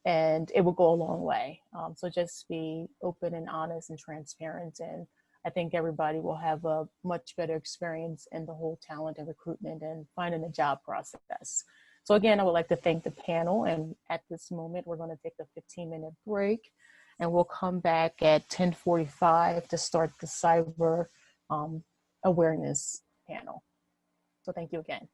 And it will go a long way. So just be open and honest and transparent. And I think everybody will have a much better experience in the whole talent and recruitment and finding a job process. So again, I would like to thank the panel. And at this moment, we're going to take a 15-minute break. And we'll come back at 10:45 to start the cyber awareness panel. So thank you again.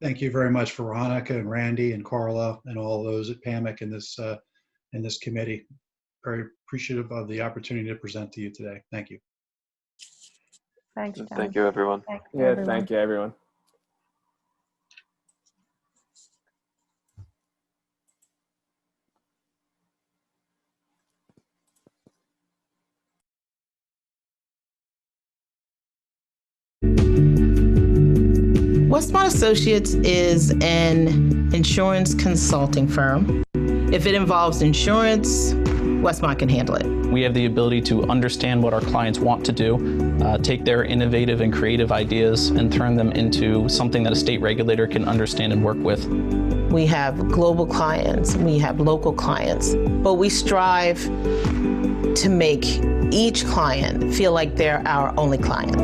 Thank you very much, Veronica and Randy and Carla and all those at PAMIC in this committee. Very appreciative of the opportunity to present to you today. Thank you. Thanks, John. Thank you, everyone. Thanks, Yeah, everyone. thank you, everyone. Westmont Associates is an insurance consulting firm. If it involves insurance, Westmont can handle it. We have the ability to understand what our clients want to do, take their innovative and creative ideas and turn them into something that a state regulator can understand and work with. We have global clients, we have local clients, but we strive to make each client feel like they're our only client.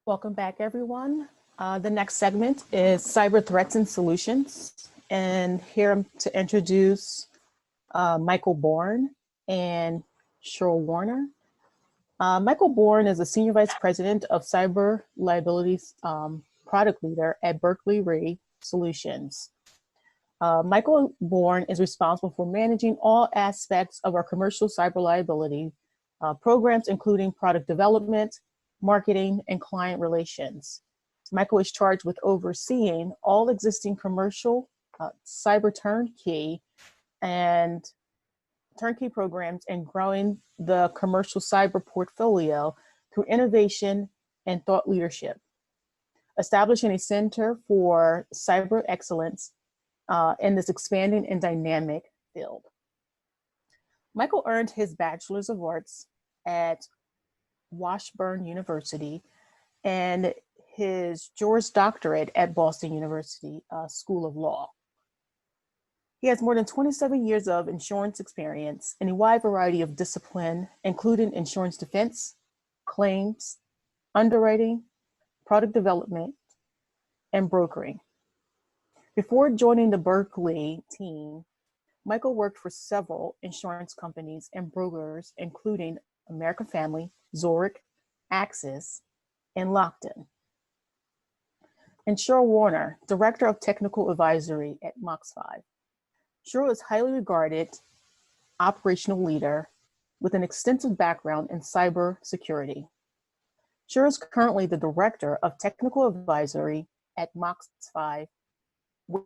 Welcome back, everyone. The next segment is Cyber Threats and Solutions. And here I'm to introduce Michael Bourne and Cheryl Warner. Michael Bourne is a Senior Vice President of Cyber Liability Product Leader at Berkley Re Solutions. Michael Bourne is responsible for managing all aspects of our commercial cyber liability programs, including product development, marketing, and client relations. Michael is charged with overseeing all existing commercial cyber turnkey programs and growing the commercial cyber portfolio through innovation and thought leadership, establishing a center for cyber excellence in this expanding and dynamic field. Michael earned his Bachelor's of Arts at Washburn University and his Juris Doctorate at Boston University School of Law. He has more than 27 years of insurance experience in a wide variety of discipline, including insurance defense, claims, underwriting, product development, and brokering. Before joining the Berkley team, Michael worked for several insurance companies and brokers, including American Family, Zurich, Axis, and Lockton. And Cheryl Warner, Director of Technical Advisory at Mox 5. Cheryl is a highly regarded operational leader with an extensive background in cyber security. Cheryl is currently the Director of Technical Advisory at Mox 5,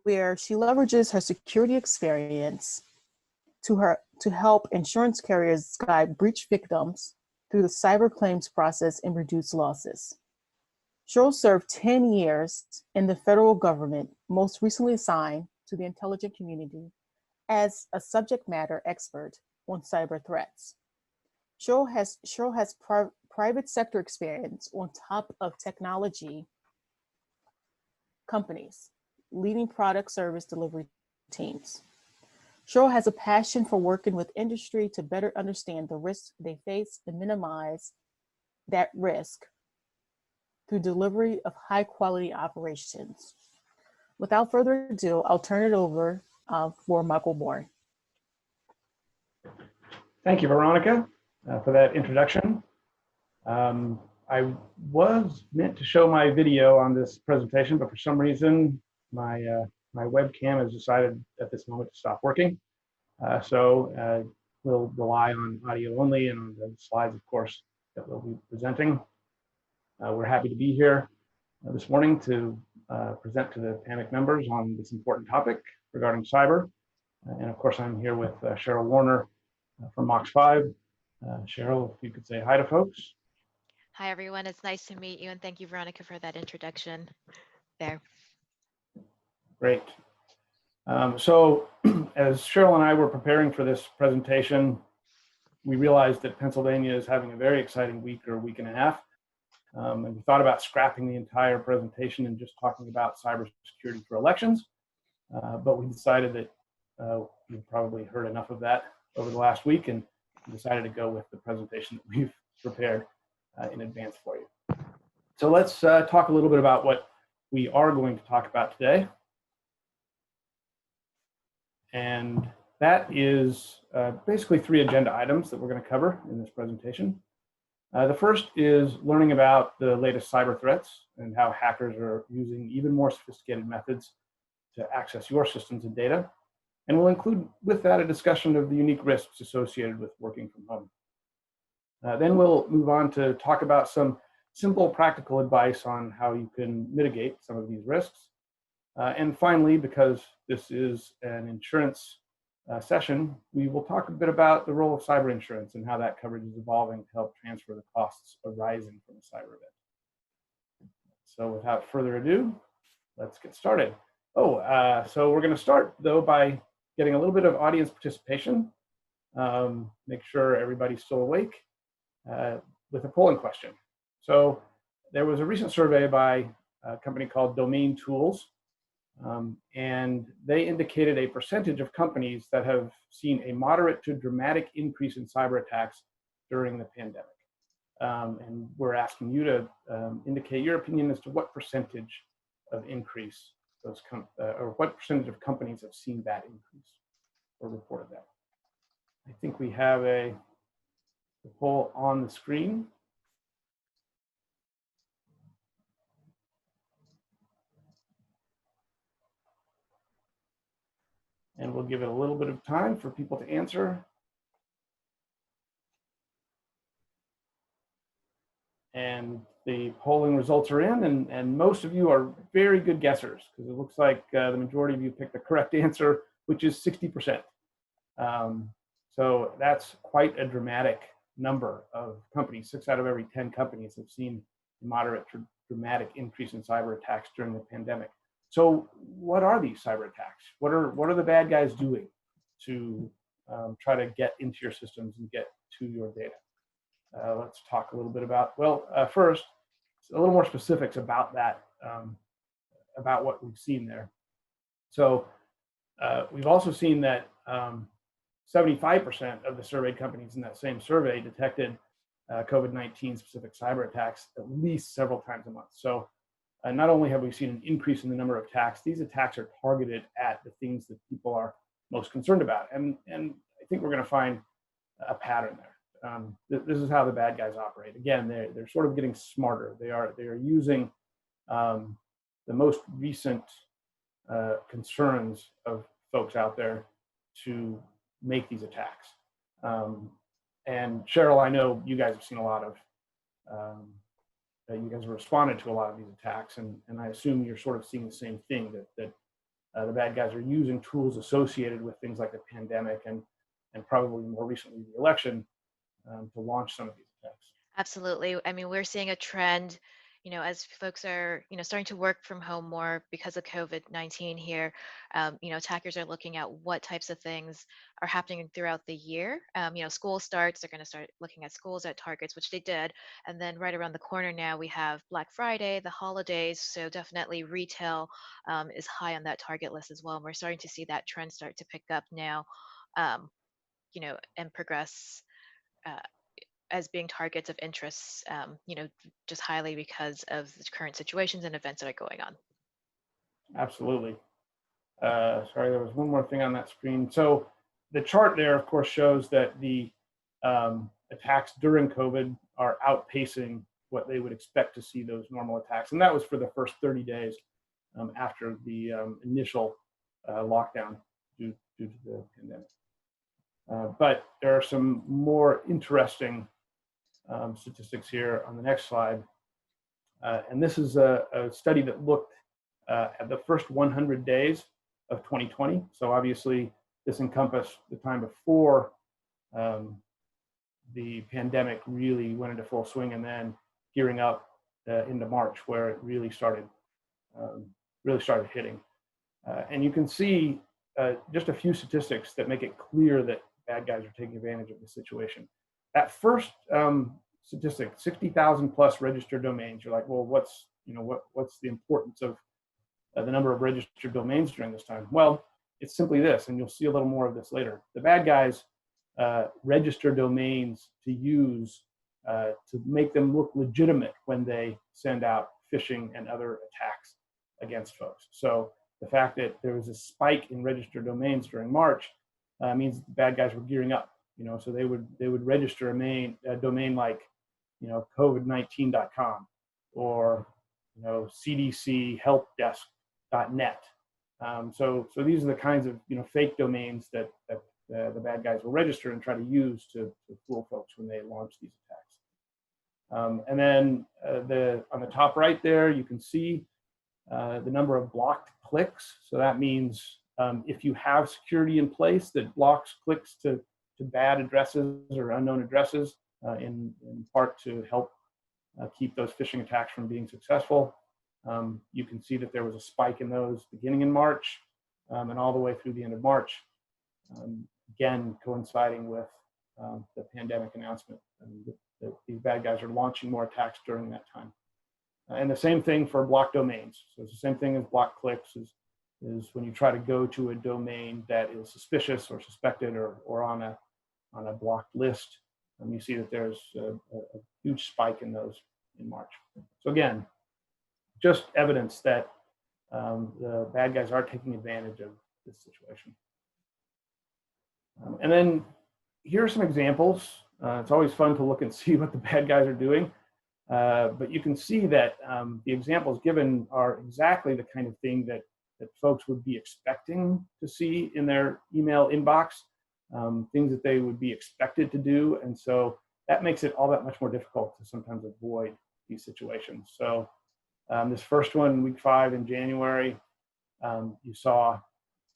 where she leverages her security experience to help insurance carriers guide breach victims through the cyber claims process and reduce losses. Cheryl served 10 years in the federal government, most recently assigned to the intelligence community as a subject matter expert on cyber threats. Cheryl has private sector experience on top of technology companies, leading product service delivery teams. Cheryl has a passion for working with industry to better understand the risks they face and minimize that risk through delivery of high quality operations. Without further ado, I'll turn it over for Michael Bourne. Thank you, Veronica, for that introduction. I was meant to show my video on this presentation, but for some reason, my webcam has decided at this moment to stop working. So we'll rely on audio only and on the slides, of course, that we'll be presenting. We're happy to be here this morning to present to the PAMIC members on this important topic regarding cyber. And of course, I'm here with Cheryl Warner from Mox 5. Cheryl, if you could say hi to folks. Hi, everyone. It's nice to meet you. And thank you, Veronica, for that introduction there. Great. So as Cheryl and I were preparing for this presentation, we realized that Pennsylvania is having a very exciting week or week and a half. And we thought about scrapping the entire presentation and just talking about cybersecurity for elections. But we decided that you've probably heard enough of that over the last week and decided to go with the presentation that we've prepared in advance for you. So let's talk a little bit about what we are going to talk about today. And that is basically 3 agenda items that we're going to cover in this presentation. The first is learning about the latest cyber threats and how hackers are using even more sophisticated methods to access your systems and data. And we'll include with that a discussion of the unique risks associated with working from home. Then we'll move on to talk about some simple practical advice on how you can mitigate some of these risks. And finally, because this is an insurance session, we will talk a bit about the role of cyber insurance and how that coverage is evolving to help transfer the costs arising from a cyber event. So without further ado, let's get started. So we're going to start, though, by getting a little bit of audience participation. Make sure everybody's still awake with a polling question. So there was a recent survey by a company called Domain Tools, and they indicated a percentage of companies that have seen a moderate to dramatic increase in cyber attacks during the pandemic. and we're asking you to indicate your opinion as to what percentage of increase those or what percentage of companies have seen that increase or reported that. I think we have a poll on the screen. And we'll give it a little bit of time for people to answer. And the polling results are in, and most of you are very good guessers, because it looks like the majority of you picked the correct answer, which is 60%. So that's quite a dramatic number of companies. 6 out of every 10 companies have seen a moderate to dramatic increase in cyber attacks during the pandemic. So what are these cyber attacks? What are the bad guys doing to try to get into your systems and get to your data? Let's talk a little bit about, first, a little more specifics about that, about what we've seen there. So we've also seen that 75% of the surveyed companies in that same survey detected COVID-19 specific cyber attacks at least several times a month. So not only have we seen an increase in the number of attacks, these attacks are targeted at the things that people are most concerned about. And I think we're going to find a pattern there. This is how the bad guys operate. Again, they're sort of getting smarter. They are using the most recent concerns of folks out there to make these attacks. And Cheryl, I know you guys have seen a lot of, you guys have responded to a lot of these attacks, and I assume you're sort of seeing the same thing, that the bad guys are using tools associated with things like the pandemic and probably more recently the election to launch some of these attacks. Absolutely. I mean, we're seeing a trend, as folks are, starting to work from home more because of COVID-19 here. Attackers are looking at what types of things are happening throughout the year. School starts, they're going to start looking at schools at targets, which they did. And then right around the corner now, we have Black Friday, the holidays. So definitely retail is high on that target list as well. And we're starting to see that trend start to pick up now, and progress as being targets of interest, just highly because of the current situations and events that are going on. Absolutely. Sorry, there was one more thing on that screen. So the chart there, of course, shows that the attacks during COVID are outpacing what they would expect to see those normal attacks. And that was for the first 30 days after the initial lockdown due to the pandemic. But there are some more interesting statistics here on the next slide. And this is a study that looked at the first 100 days of 2020. So obviously this encompassed the time before the pandemic really went into full swing, and then gearing up into March, where it really started hitting. And you can see just a few statistics that make it clear that bad guys are taking advantage of the situation. That first statistic, 60,000 plus registered domains. You're like, well, what's the importance of the number of registered domains during this time? Well, it's simply this, and you'll see a little more of this later. The bad guys register domains to use to make them look legitimate when they send out phishing and other attacks against folks. So the fact that there was a spike in registered domains during March means that the bad guys were gearing up. So they would register a domain like, COVID19.com or, cdchelpdesk.net. So these are the kinds of, fake domains that the bad guys will register and try to use to fool folks when they launch these attacks. And then on the top right there, you can see the number of blocked clicks. So that means if you have security in place that blocks clicks to bad addresses or unknown addresses, in part to help keep those phishing attacks from being successful. You can see that there was a spike in those beginning in March and all the way through the end of March, again coinciding with the pandemic announcement. These bad guys are launching more attacks during that time. And the same thing for blocked domains. So it's the same thing as blocked clicks is when you try to go to a domain that is suspicious or suspected or on a blocked list. You see that there's a huge spike in those in March. So again, just evidence that the bad guys are taking advantage of this situation. And then here are some examples. It's always fun to look and see what the bad guys are doing. But you can see that the examples given are exactly the kind of thing that folks would be expecting to see in their email inbox, things that they would be expected to do. And so that makes it all that much more difficult to sometimes avoid these situations. So this first one, week 5 in January, you saw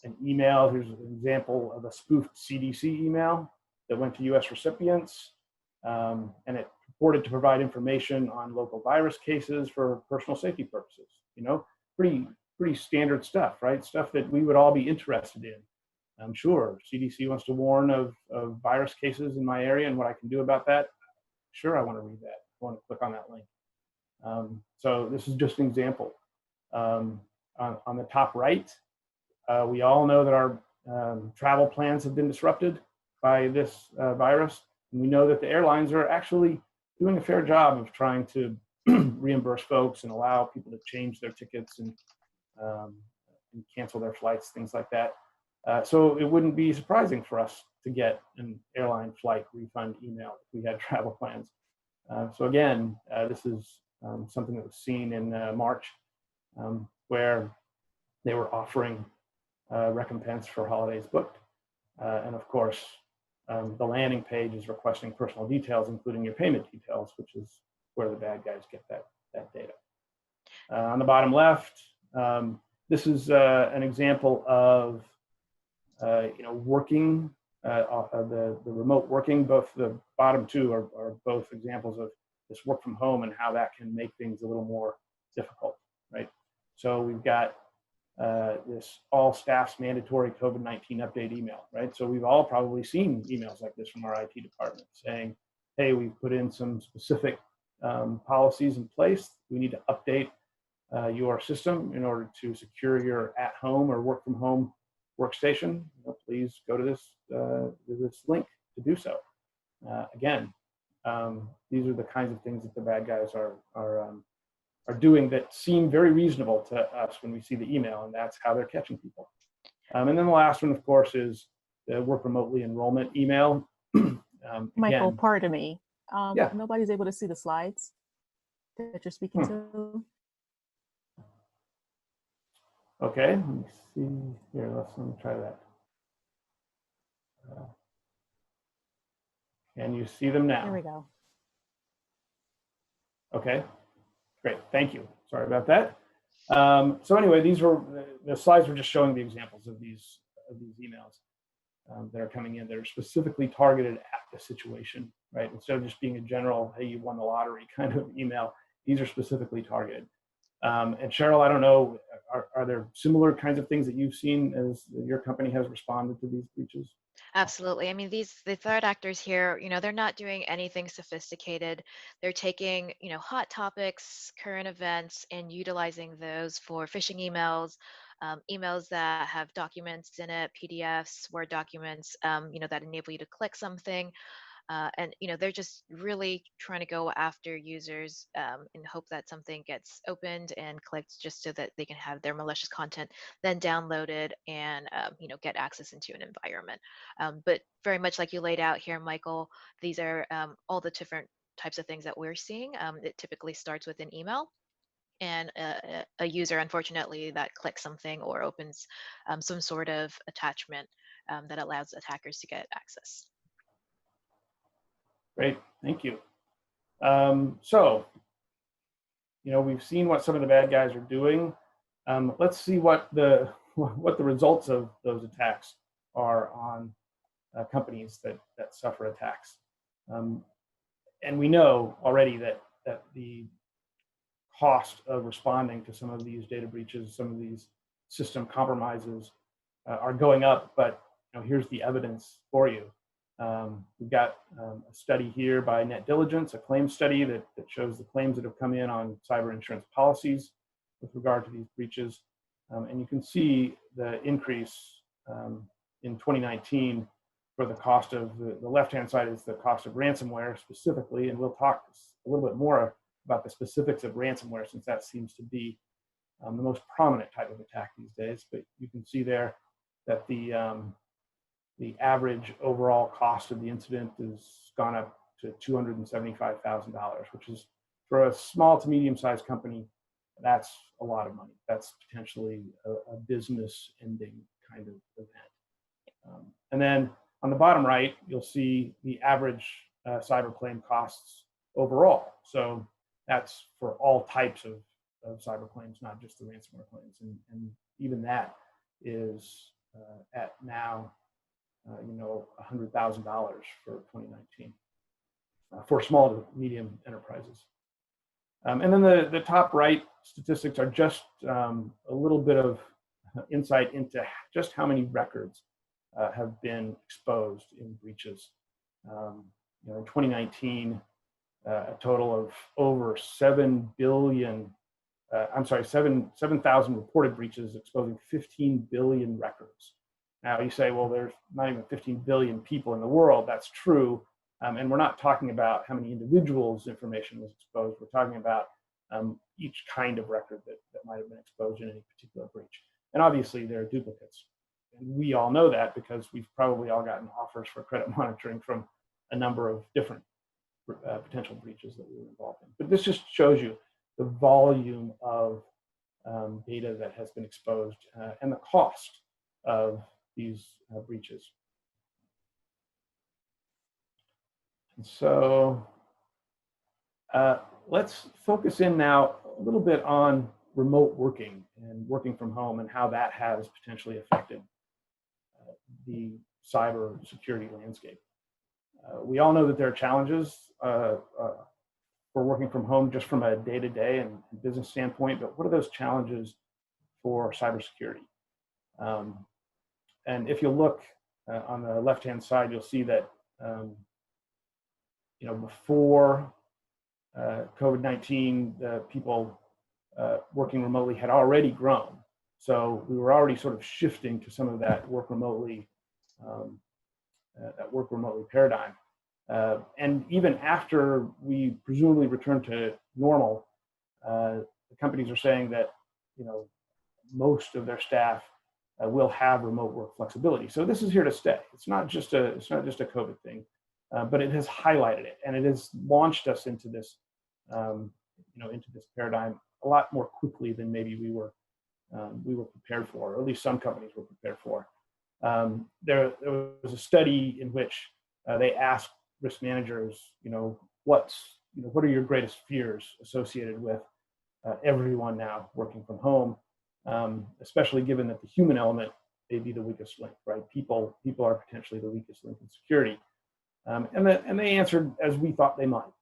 an email. Here's an example of a spoofed CDC email that went to US recipients. And it purported to provide information on local virus cases for personal safety purposes. You know, pretty standard stuff, right? Stuff that we would all be interested in. I'm sure CDC wants to warn of virus cases in my area and what I can do about that. Sure, I want to read that. I want to click on that link. So this is just an example. On the top right, we all know that our travel plans have been disrupted by this virus. And we know that the airlines are actually doing a fair job of trying to reimburse folks and allow people to change their tickets and cancel their flights, things like that. So it wouldn't be surprising for us to get an airline flight refund email if we had travel plans. So again, this is something that was seen in March, where they were offering recompense for holidays booked. And of course, the landing page is requesting personal details, including your payment details, which is where the bad guys get that data. On the bottom left, this is an example of working, the remote working. Both the bottom two are both examples of this work from home and how that can make things a little more difficult, right? So we've got this all staff's mandatory COVID-19 update email, right? So we've all probably seen emails like this from our IT department saying, hey, we've put in some specific policies in place. We need to update your system in order to secure your at-home or work from home workstation. Please go to this link to do so. Again, these are the kinds of things that the bad guys are doing that seem very reasonable to us when we see the email, and that's how they're catching people. And then the last one, of course, is the work remotely enrollment email. Michael, pardon me. Yeah. Nobody's able to see the slides that you're speaking to. Okay, let me see here. Let me try that. Can you see them now? There we go. Okay, great. Thank you. Sorry about that. So anyway, these were the slides were just showing the examples of these emails that are coming in that are specifically targeted at the situation, right? Instead of just being a general, hey, you won the lottery kind of email, these are specifically targeted. And Cheryl, I don't know, are there similar kinds of things that you've seen as your company has responded to these breaches? Absolutely. I mean, the threat actors here, they're not doing anything sophisticated. They're taking, hot topics, current events, and utilizing those for phishing emails, emails that have documents in it, PDFs, Word documents, that enable you to click something. And they're just really trying to go after users in hope that something gets opened and clicked just so that they can have their malicious content then downloaded and get access into an environment. But very much like you laid out here, Michael, these are all the different types of things that we're seeing. It typically starts with an email and a user, unfortunately, that clicks something or opens some sort of attachment that allows attackers to get access. Great, thank you. So, we've seen what some of the bad guys are doing. Let's see what the results of those attacks are on companies that suffer attacks. And we know already that the cost of responding to some of these data breaches, some of these system compromises are going up, but here's the evidence for you. We've got a study here by Net Diligence, a claims study that shows the claims that have come in on cyber insurance policies with regard to these breaches. And you can see the increase in 2019 for the cost of the left-hand side is the cost of ransomware specifically, and we'll talk a little bit more about the specifics of ransomware since that seems to be the most prominent type of attack these days. But you can see there that the average overall cost of the incident has gone up to $275,000, which is, for a small to medium-sized company, that's a lot of money. That's potentially a business-ending kind of event. And then on the bottom right, you'll see the average cyber claim costs overall. So that's for all types of cyber claims, not just the ransomware claims. And even that is at now, $100,000 for 2019 for small to medium enterprises. And then the top right statistics are just a little bit of insight into just how many records have been exposed in breaches. In 2019, a total of over 7,000 reported breaches exposing 15 billion records. Now you say, well, there's not even 15 billion people in the world. That's true. And we're not talking about how many individuals' information was exposed. We're talking about each kind of record that might have been exposed in any particular breach. And obviously there are duplicates. And we all know that because we've probably all gotten offers for credit monitoring from a number of different potential breaches that we were involved in. But this just shows you the volume of data that has been exposed and the cost of these breaches. And so let's focus in now a little bit on remote working and working from home and how that has potentially affected the cyber security landscape. We all know that there are challenges for working from home just from a day-to-day and business standpoint, but what are those challenges for cybersecurity? And if you look on the left-hand side, you'll see that before COVID-19, the people working remotely had already grown. So we were already sort of shifting to some of that work remotely paradigm. And even after we presumably return to normal, the companies are saying that most of their staff will have remote work flexibility. So this is here to stay. It's not just a COVID thing, but it has highlighted it, and it has launched us into this into this paradigm a lot more quickly than maybe we were prepared for, or at least some companies were prepared for. There was a study in which they asked risk managers, what are your greatest fears associated with everyone now working from home, especially given that the human element may be the weakest link, right? People are potentially the weakest link in security. And they answered as we thought they might,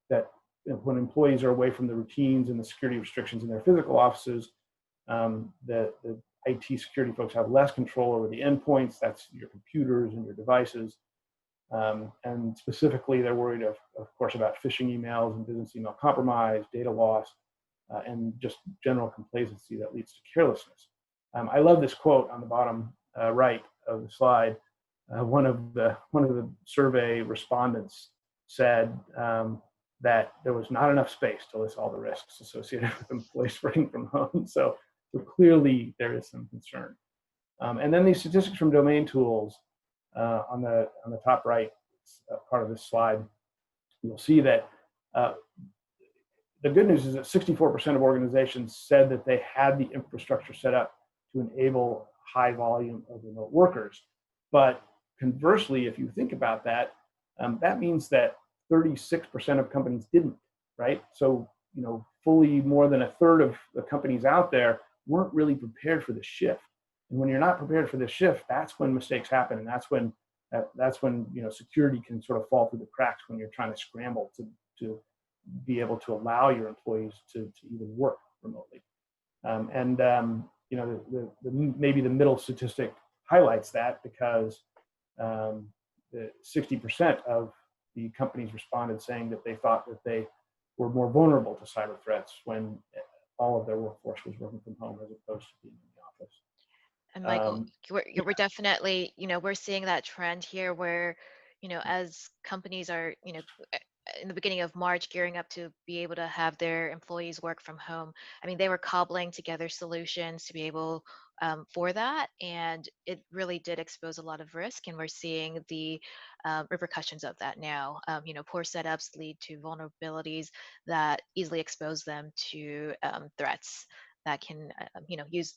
that when employees are away from the routines and the security restrictions in their physical offices, the IT security folks have less control over the endpoints. That's your computers and your devices. And specifically, they're worried, of course, about phishing emails and business email compromise, data loss, and just general complacency that leads to carelessness. I love this quote on the bottom right of the slide. One of the survey respondents said that there was not enough space to list all the risks associated with employees working from home. So clearly there is some concern. And then these statistics from domain tools on the top right part of this slide, you'll see that the good news is that 64% of organizations said that they had the infrastructure set up to enable high volume of remote workers. But conversely, if you think about that, that means that 36% of companies didn't, right? So, fully more than a third of the companies out there weren't really prepared for the shift. And when you're not prepared for the shift, that's when mistakes happen, and that's when security can sort of fall through the cracks when you're trying to scramble to be able to allow your employees to even work remotely. Maybe the middle statistic highlights that because the 60% of the companies responded saying that they thought that they were more vulnerable to cyber threats when all of their workforce was working from home as opposed to being in the office. And Michael, we're definitely, we're seeing that trend here where, as companies are, in the beginning of March, gearing up to be able to have their employees work from home. I mean, they were cobbling together solutions to be able for that, and it really did expose a lot of risk. And we're seeing the repercussions of that now. Poor setups lead to vulnerabilities that easily expose them to threats that can,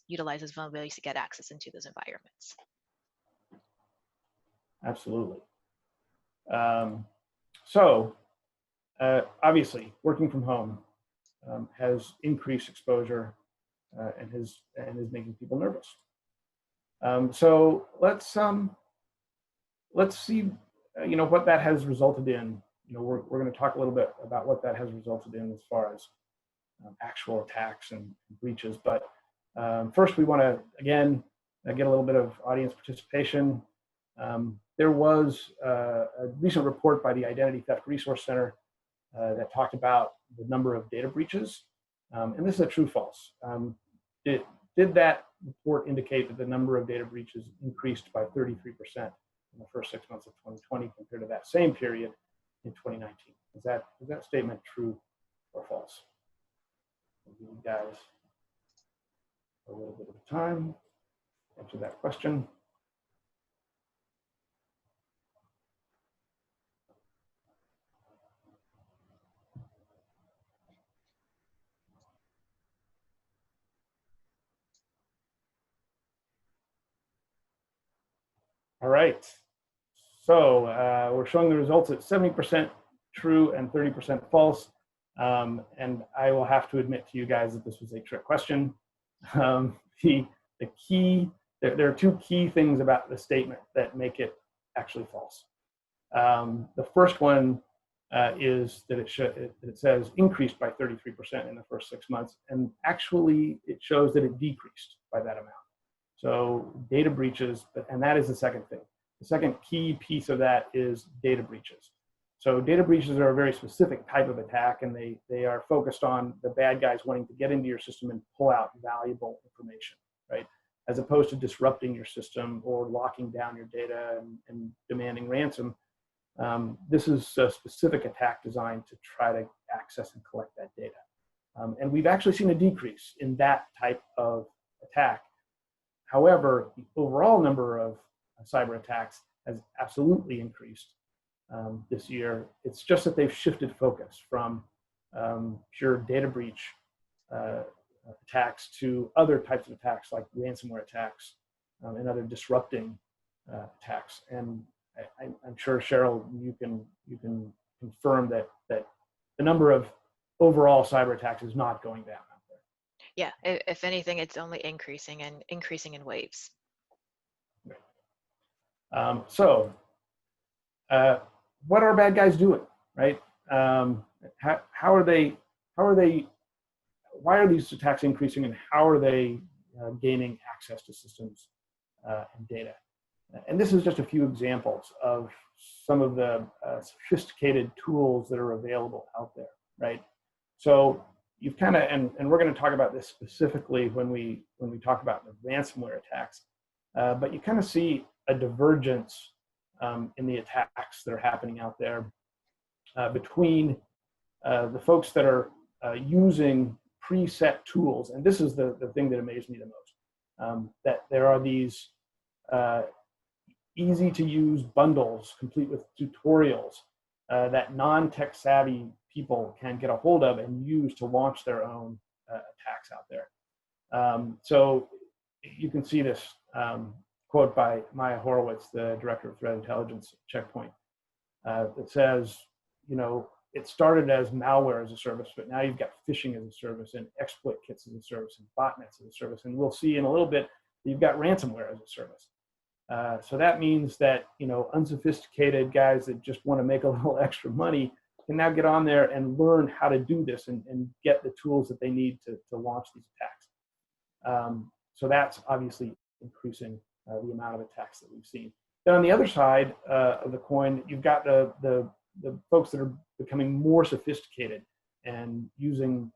utilize those vulnerabilities to get access into those environments. Absolutely. Obviously, working from home has increased exposure and is making people nervous. So let's see, what that has resulted in. We're going to talk a little bit about what that has resulted in as far as actual attacks and breaches. But first, we want to again get a little bit of audience participation. There was a recent report by the Identity Theft Resource Center that talked about the number of data breaches, and this is a true/false. Did that report indicate that the number of data breaches increased by 33% in the first 6 months of 2020 compared to that same period in 2019? Is that statement true or false? I'll give you guys a little bit of time to answer that question. All right, so we're showing the results at 70% true and 30% false. And I will have to admit to you guys that this was a trick question. The key, there are two key things about the statement that make it actually false. The first one is that it says increased by 33% in the first 6 months, and actually it shows that it decreased by that amount. So data breaches, and that is the second thing. The second key piece of that is data breaches. So data breaches are a very specific type of attack, and they are focused on the bad guys wanting to get into your system and pull out valuable information, right? As opposed to disrupting your system or locking down your data and demanding ransom. This is a specific attack designed to try to access and collect that data. And we've actually seen a decrease in that type of attack. However, the overall number of cyber attacks has absolutely increased this year. It's just that they've shifted focus from pure data breach attacks to other types of attacks like ransomware attacks and other disrupting attacks. And I'm sure, Cheryl, you can confirm that the number of overall cyber attacks is not going down. Yeah, if anything, it's only increasing in waves. What are bad guys doing, right? How are they? Why are these attacks increasing, and how are they gaining access to systems and data? And this is just a few examples of some of the sophisticated tools that are available out there, right? So you've kind of, and we're going to talk about this specifically when we talk about the ransomware attacks, but you kind of see a divergence in the attacks that are happening out there between the folks that are using preset tools, and this is the thing that amazed me the most, that there are these easy to use bundles complete with tutorials that non-tech savvy people can get a hold of and use to launch their own attacks out there. So you can see this quote by Maya Horowitz, the director of threat intelligence at Checkpoint, that says, it started as malware as a service, but now you've got phishing as a service and exploit kits as a service and botnets as a service. And we'll see in a little bit that you've got ransomware as a service. So that means that, unsophisticated guys that just want to make a little extra money can now get on there and learn how to do this and get the tools that they need to launch these attacks. So that's obviously increasing the amount of attacks that we've seen. Then on the other side of the coin, you've got the folks that are becoming more sophisticated and using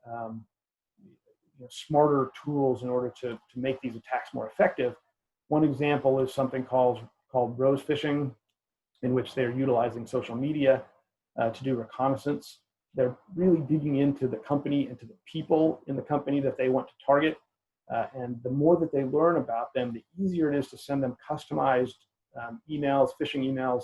smarter tools in order to make these attacks more effective. One example is something called rose phishing, in which they're utilizing social media to do reconnaissance. They're really digging into the company and to the people in the company that they want to target. And the more that they learn about them, the easier it is to send them customized emails, phishing emails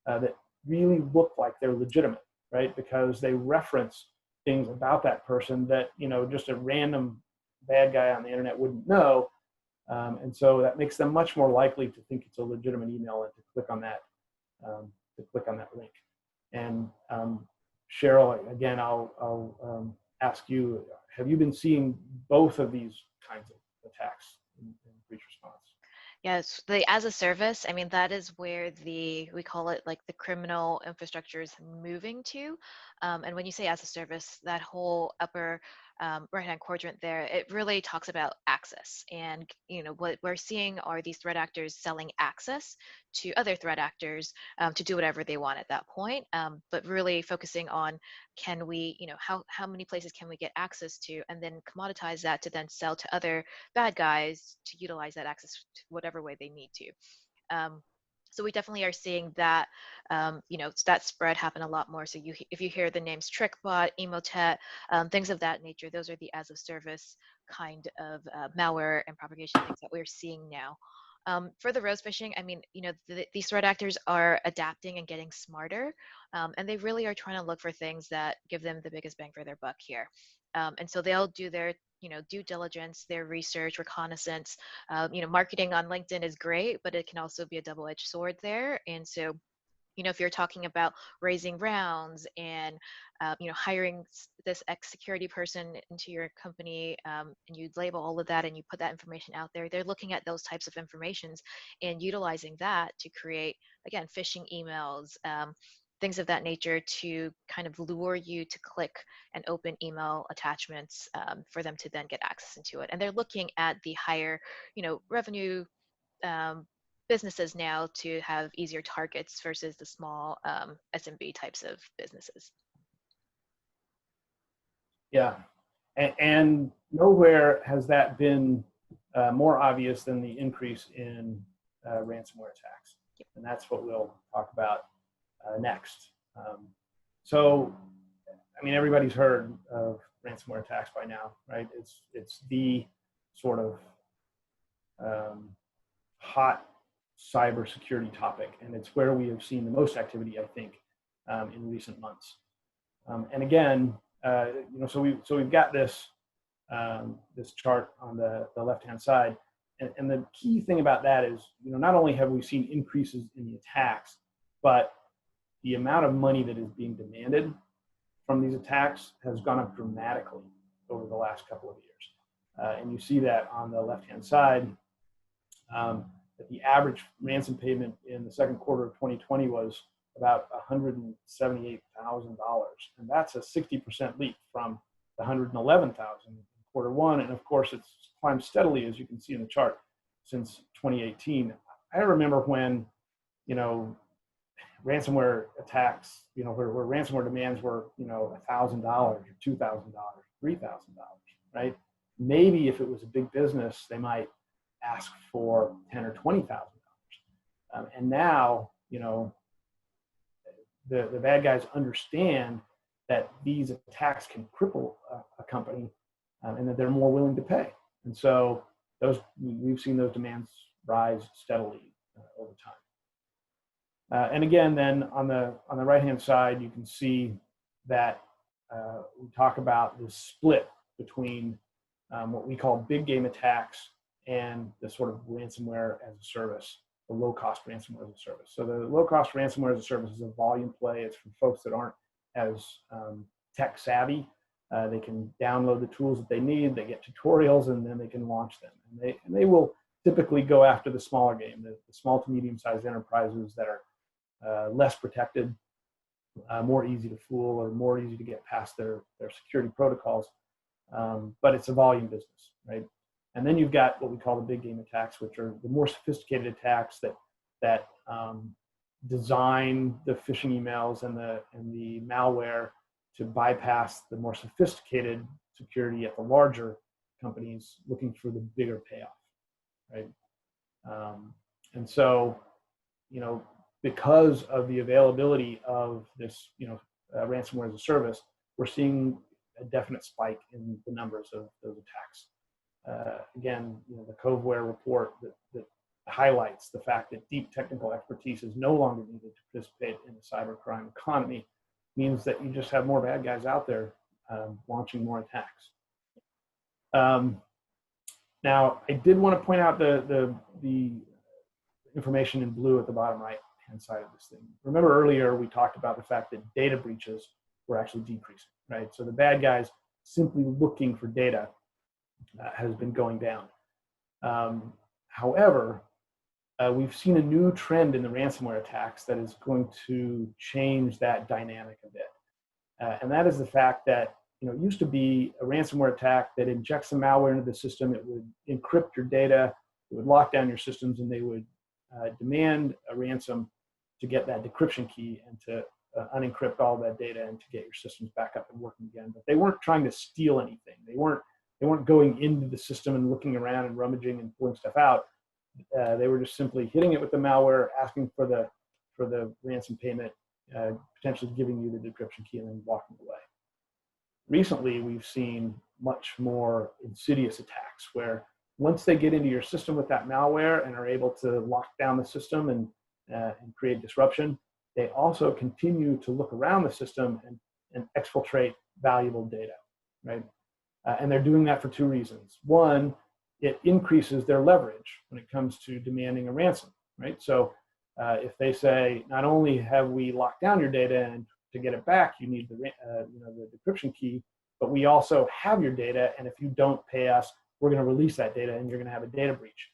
that really look like they're legitimate, right? Because they reference things about that person that, you know, just a random bad guy on the internet wouldn't know. And so that makes them much more likely to think it's a legitimate email and to click on that link. And Cheryl, again, I'll ask you, have you been seeing both of these kinds of attacks in breach response? Yes, the as a service, I mean, that is where we call it like the criminal infrastructure is moving to. And when you say as a service, that whole upper right-hand quadrant there, it really talks about access. And, you know, what we're seeing are these threat actors selling access to other threat actors to do whatever they want at that point. But really focusing on, can we, you know, how many places can we get access to, and then commoditize that to then sell to other bad guys to utilize that access to whatever way they need to. So we definitely are seeing that, you know, that spread happen a lot more. So if you hear the names TrickBot, Emotet, things of that nature, those are the as of service kind of malware and propagation things that we're seeing now. For the rose phishing, I mean, you know, these threat actors are adapting and getting smarter, and they really are trying to look for things that give them the biggest bang for their buck here. And so they'll do their, you know, due diligence, their research, reconnaissance. You know, marketing on LinkedIn is great, but it can also be a double-edged sword there. And so, you know, if you're talking about raising rounds and, you know, hiring this security person into your company, and you label all of that and you put that information out there, they're looking at those types of informations and utilizing that to create, again, phishing emails, things of that nature to kind of lure you to click and open email attachments for them to then get access into it. And they're looking at the higher, you know, revenue businesses now to have easier targets versus the small SMB types of businesses. Yeah, and nowhere has that been more obvious than the increase in ransomware attacks. Yep. And that's what we'll talk about next. So, I mean, everybody's heard of ransomware attacks by now, right? It's the sort of hot cybersecurity topic, and it's where we have seen the most activity, I think, in recent months. And again, you know, so we've got this this chart on the left-hand side, and the key thing about that is, you know, not only have we seen increases in the attacks, but the amount of money that is being demanded from these attacks has gone up dramatically over the last couple of years. And you see that on the left-hand side, that the average ransom payment in the second quarter of 2020 was about $178,000. And that's a 60% leap from the $111,000 in quarter one. And of course, it's climbed steadily, as you can see in the chart, since 2018. I remember when, you know, ransomware attacks, you know, where ransomware demands were, you know, $1,000 or $2,000, $3,000, right? Maybe if it was a big business, they might ask for $10,000 or $20,000. And now, you know, the bad guys understand that these attacks can cripple a company, and that they're more willing to pay. And so we've seen those demands rise steadily over time. And again, then on the right-hand side, you can see that we talk about this split between what we call big game attacks and the sort of ransomware as a service, the low-cost ransomware as a service. So the low-cost ransomware as a service is a volume play. It's for folks that aren't as tech savvy. They can download the tools that they need, they get tutorials, and then they can launch them. And they will typically go after the smaller game, the small to medium-sized enterprises that are less protected, more easy to fool, or more easy to get past their security protocols. But it's a volume business, right? And then you've got what we call the big game attacks, which are the more sophisticated attacks that design the phishing emails and the malware to bypass the more sophisticated security at the larger companies looking for the bigger payoff, right? And so, you know, because of the availability of this, ransomware as a service, we're seeing a definite spike in the numbers of those attacks. Again, the Coveware report that highlights the fact that deep technical expertise is no longer needed to participate in the cybercrime economy means that you just have more bad guys out there launching more attacks. Now, I did want to point out the information in blue at the bottom right-hand side of this thing. Remember earlier we talked about the fact that data breaches were actually decreasing, right? So the bad guys simply looking for data has been going down. However, we've seen a new trend in the ransomware attacks that is going to change that dynamic a bit. And that is the fact that it used to be a ransomware attack that injects some malware into the system. It would encrypt your data, it would lock down your systems, and they would demand a ransom to get that decryption key and to unencrypt all that data and to get your systems back up and working again. But they weren't trying to steal anything. They weren't going into the system and looking around and rummaging and pulling stuff out. They were just simply hitting it with the malware, asking for the ransom payment, potentially giving you the decryption key, and then walking away. Recently, we've seen much more insidious attacks where once they get into your system with that malware and are able to lock down the system and create disruption, they also continue to look around the system and exfiltrate valuable data, right? And they're doing that for two reasons. One, it increases their leverage when it comes to demanding a ransom, right? So if they say, not only have we locked down your data and to get it back, you need the decryption key, but we also have your data, and if you don't pay us, we're going to release that data, and you're going to have a data breach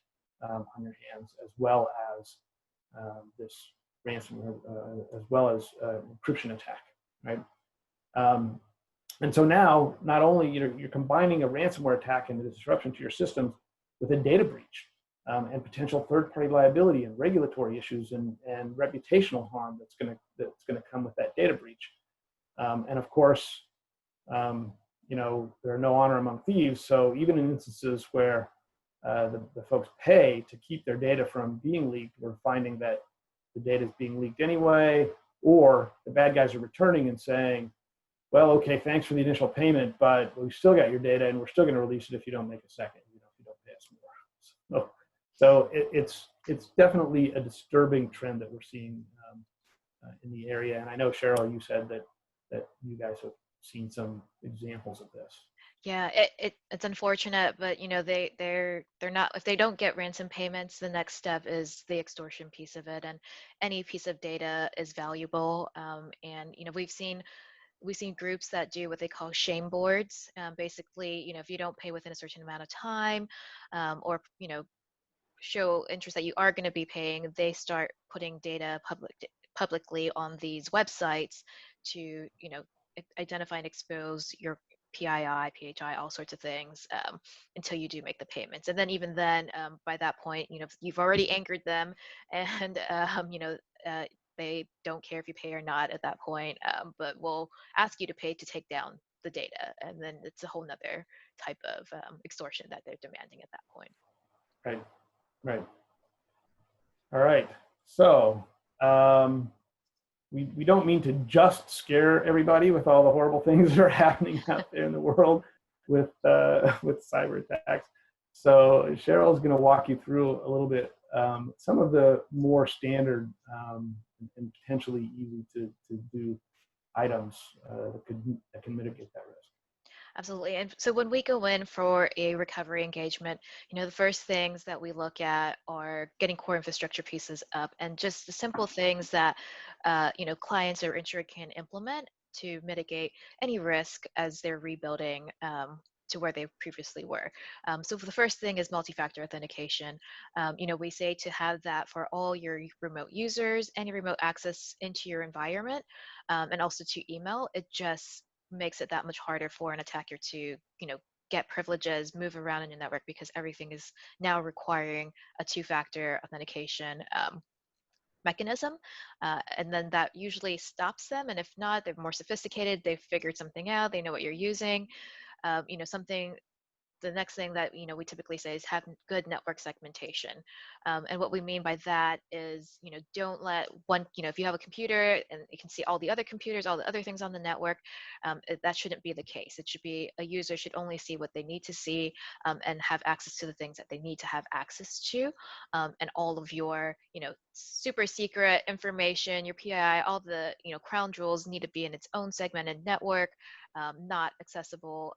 on your hands, as well as this ransomware, as well as encryption attack, right? And so now, not only you're combining a ransomware attack and the disruption to your systems with a data breach and potential third-party liability and regulatory issues and reputational harm that's going to come with that data breach. And of course, there are no honor among thieves. So even in instances where the folks pay to keep their data from being leaked, we're finding that the data is being leaked anyway, or the bad guys are returning and saying, well, okay, thanks for the initial payment, but we still got your data and we're still going to release it if you don't make a second, if you don't pay us more. So it's definitely a disturbing trend that we're seeing in the area. And I know, Cheryl, you said that you guys have seen some examples of this. Yeah, it's unfortunate, but they're not, if they don't get ransom payments, the next step is the extortion piece of it, and any piece of data is valuable. And we've seen groups that do what they call shame boards. Basically, if you don't pay within a certain amount of time, or show interest that you are going to be paying, they start putting data publicly on these websites to identify and expose your PII, PHI, all sorts of things until you do make the payments. And then even then, by that point, you've already angered them, and they don't care if you pay or not at that point, but will ask you to pay to take down the data. And then it's a whole nother type of extortion that they're demanding at that point. Right. All right. So we don't mean to just scare everybody with all the horrible things that are happening out there in the world with cyber attacks. So Cheryl's going to walk you through a little bit some of the more standard and potentially easy to do items that can mitigate that risk. Absolutely. And so when we go in for a recovery engagement, the first things that we look at are getting core infrastructure pieces up, and just the simple things that clients or insured can implement to mitigate any risk as they're rebuilding to where they previously were. So the first thing is multi-factor authentication. We say to have that for all your remote users, any remote access into your environment, and also to email. It just makes it that much harder for an attacker to, get privileges, move around in your network, because everything is now requiring a two-factor authentication mechanism. And then that usually stops them. And if not, they're more sophisticated, they've figured something out, they know what you're using. Something the next thing that we typically say is have good network segmentation, and what we mean by that is don't let one if you have a computer and you can see all the other computers, all the other things on the network, that shouldn't be the case. It should be a user should only see what they need to see, and have access to the things that they need to have access to, and all of your super secret information, your PII, all the crown jewels need to be in its own segmented network, not accessible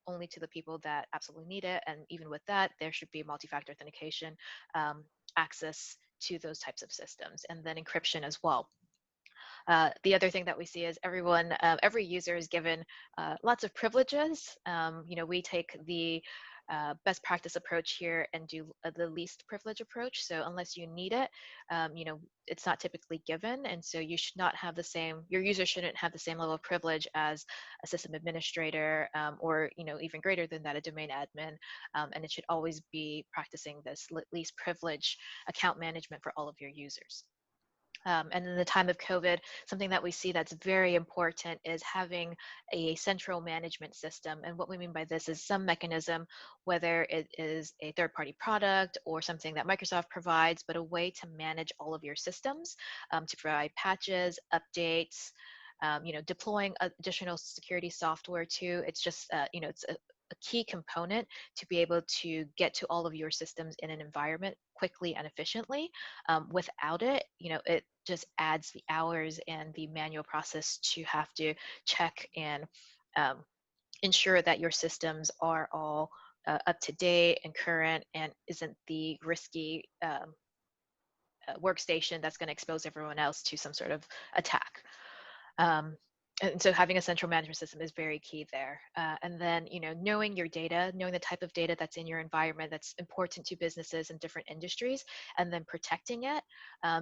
only to the people that absolutely need it. And even with that, there should be multi-factor authentication, access to those types of systems, and then encryption as well. The other thing that we see is every user is given lots of privileges. We take the best practice approach here and do the least privilege approach. So unless you need it, it's not typically given. And so you should not have your user shouldn't have the same level of privilege as a system administrator, or, even greater than that, a domain admin. And it should always be practicing this least privilege account management for all of your users. And in the time of COVID, something that we see that's very important is having a central management system. And what we mean by this is some mechanism, whether it is a third-party product or something that Microsoft provides, but a way to manage all of your systems, to provide patches, updates, deploying additional security software too. It's just, it's a key component to be able to get to all of your systems in an environment quickly and efficiently. Without it, it just adds the hours and the manual process to have to check and ensure that your systems are all up to date and current, and isn't the risky workstation that's going to expose everyone else to some sort of attack. And so having a central management system is very key there. And then, knowing your data, knowing the type of data that's in your environment that's important to businesses in different industries, and then protecting it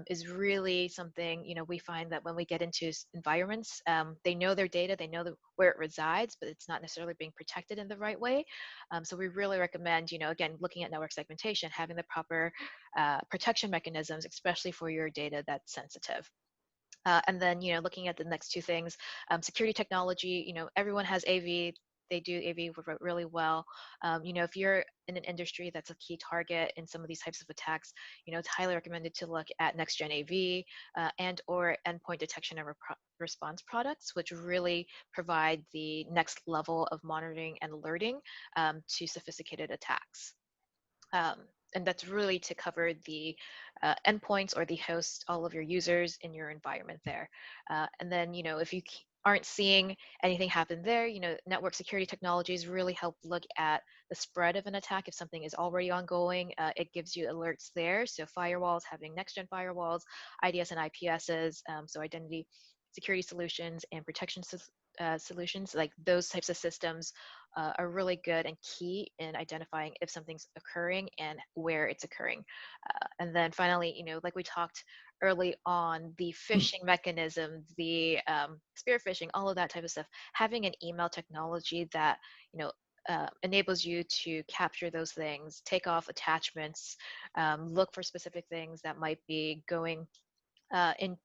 is really something, we find that when we get into environments, they know their data, they know where it resides, but it's not necessarily being protected in the right way. So we really recommend, again, looking at network segmentation, having the proper protection mechanisms, especially for your data that's sensitive. And then, looking at the next two things, security technology, everyone has AV, they do AV really well. If you're in an industry that's a key target in some of these types of attacks, it's highly recommended to look at next-gen AV and or endpoint detection and response products, which really provide the next level of monitoring and alerting to sophisticated attacks. And that's really to cover the endpoints or the host, all of your users in your environment there. And then, if you aren't seeing anything happen there, network security technologies really help look at the spread of an attack. If something is already ongoing, it gives you alerts there. So firewalls, having next-gen firewalls, IDS and IPSs, so identity security solutions and protection solutions, like those types of systems are really good and key in identifying if something's occurring and where it's occurring. And then finally, like we talked early on, the phishing mechanism, the spear phishing, all of that type of stuff, having an email technology that, enables you to capture those things, take off attachments, look for specific things that might be going in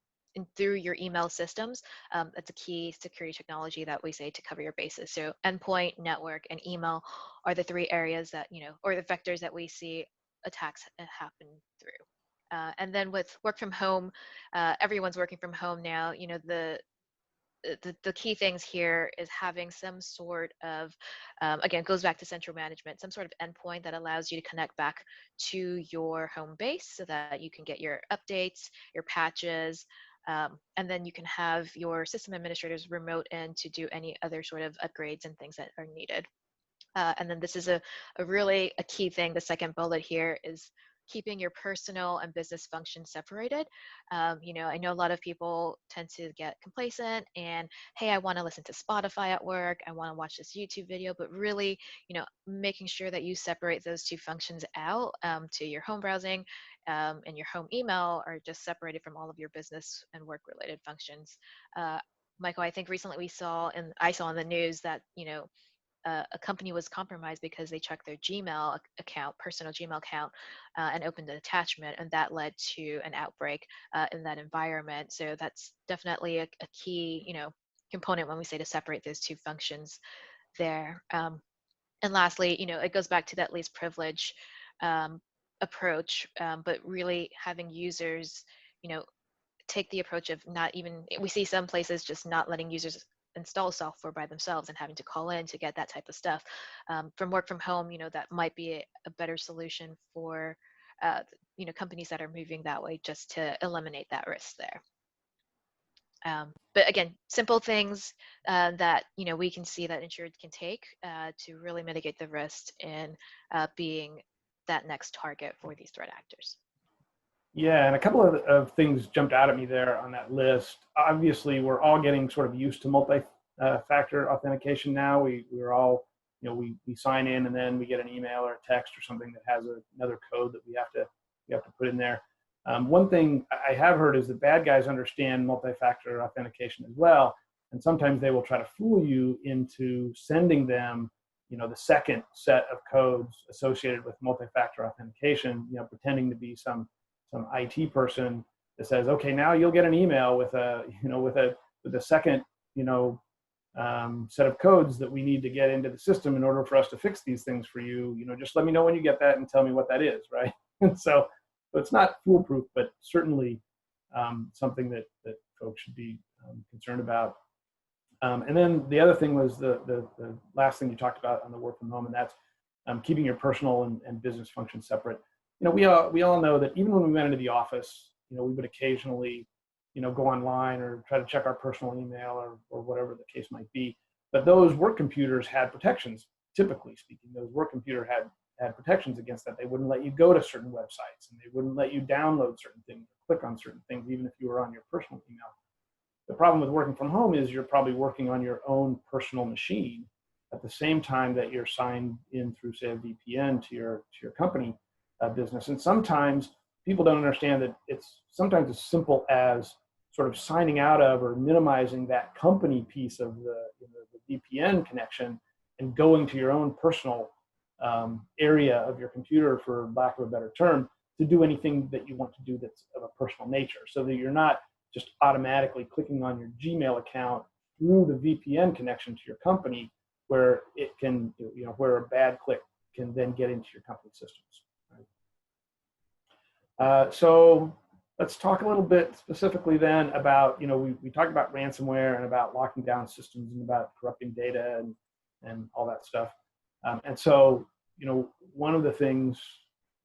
through your email systems. That's a key security technology that we say to cover your bases. So endpoint, network, and email are the three areas that, or the vectors that we see attacks happen through. And then with work from home, everyone's working from home now. The key things here is having some sort of, again, goes back to central management, some sort of endpoint that allows you to connect back to your home base so that you can get your updates, your patches, and then you can have your system administrators remote in to do any other sort of upgrades and things that are needed. And then this is a really key thing. The second bullet here is keeping your personal and business functions separated. I know a lot of people tend to get complacent and, hey, I want to listen to Spotify at work, I want to watch this YouTube video, but really, making sure that you separate those two functions out to your home browsing and your home email are just separated from all of your business and work related functions. Michael, I think recently I saw in the news that, a company was compromised because they checked their Gmail account, personal Gmail account, and opened an attachment, and that led to an outbreak in that environment. So that's definitely a key, component when we say to separate those two functions there. And lastly, it goes back to that least privilege approach, but really having users, take the approach of not even, we see some places just not letting users install software by themselves and having to call in to get that type of stuff. From work from home, that might be a better solution for, companies that are moving that way, just to eliminate that risk there. But again, simple things that we can see that insureds can take to really mitigate the risk in being that next target for these threat actors. Yeah, and a couple of things jumped out at me there on that list. Obviously, we're all getting sort of used to multi-factor authentication now. We're all, we sign in and then we get an email or a text or something that has another code that we have to put in there. One thing I have heard is that bad guys understand multi-factor authentication as well, and sometimes they will try to fool you into sending them, the second set of codes associated with multi-factor authentication, pretending to be some IT person that says, okay, now you'll get an email with a second, set of codes that we need to get into the system in order for us to fix these things for you. Just let me know when you get that and tell me what that is, right? And so it's not foolproof, but certainly something that folks should be concerned about. And then the other thing was the last thing you talked about on the work from home, and that's keeping your personal and business functions separate. We all know that even when we went into the office, we would occasionally, go online or try to check our personal email or whatever the case might be. But those work computers had protections, typically speaking. Those work computers had protections against that. They wouldn't let you go to certain websites, and they wouldn't let you download certain things, click on certain things, even if you were on your personal email. The problem with working from home is you're probably working on your own personal machine at the same time that you're signed in through, say, a VPN to your company business. And sometimes people don't understand that it's sometimes as simple as sort of signing out of or minimizing that company piece of the VPN connection and going to your own personal area of your computer, for lack of a better term, to do anything that you want to do that's of a personal nature, so that you're not just automatically clicking on your Gmail account through the VPN connection to your company, where it can, where a bad click can then get into your company systems. Right? So let's talk a little bit specifically then about, we talked about ransomware and about locking down systems and about corrupting data and all that stuff. And so, one of the things,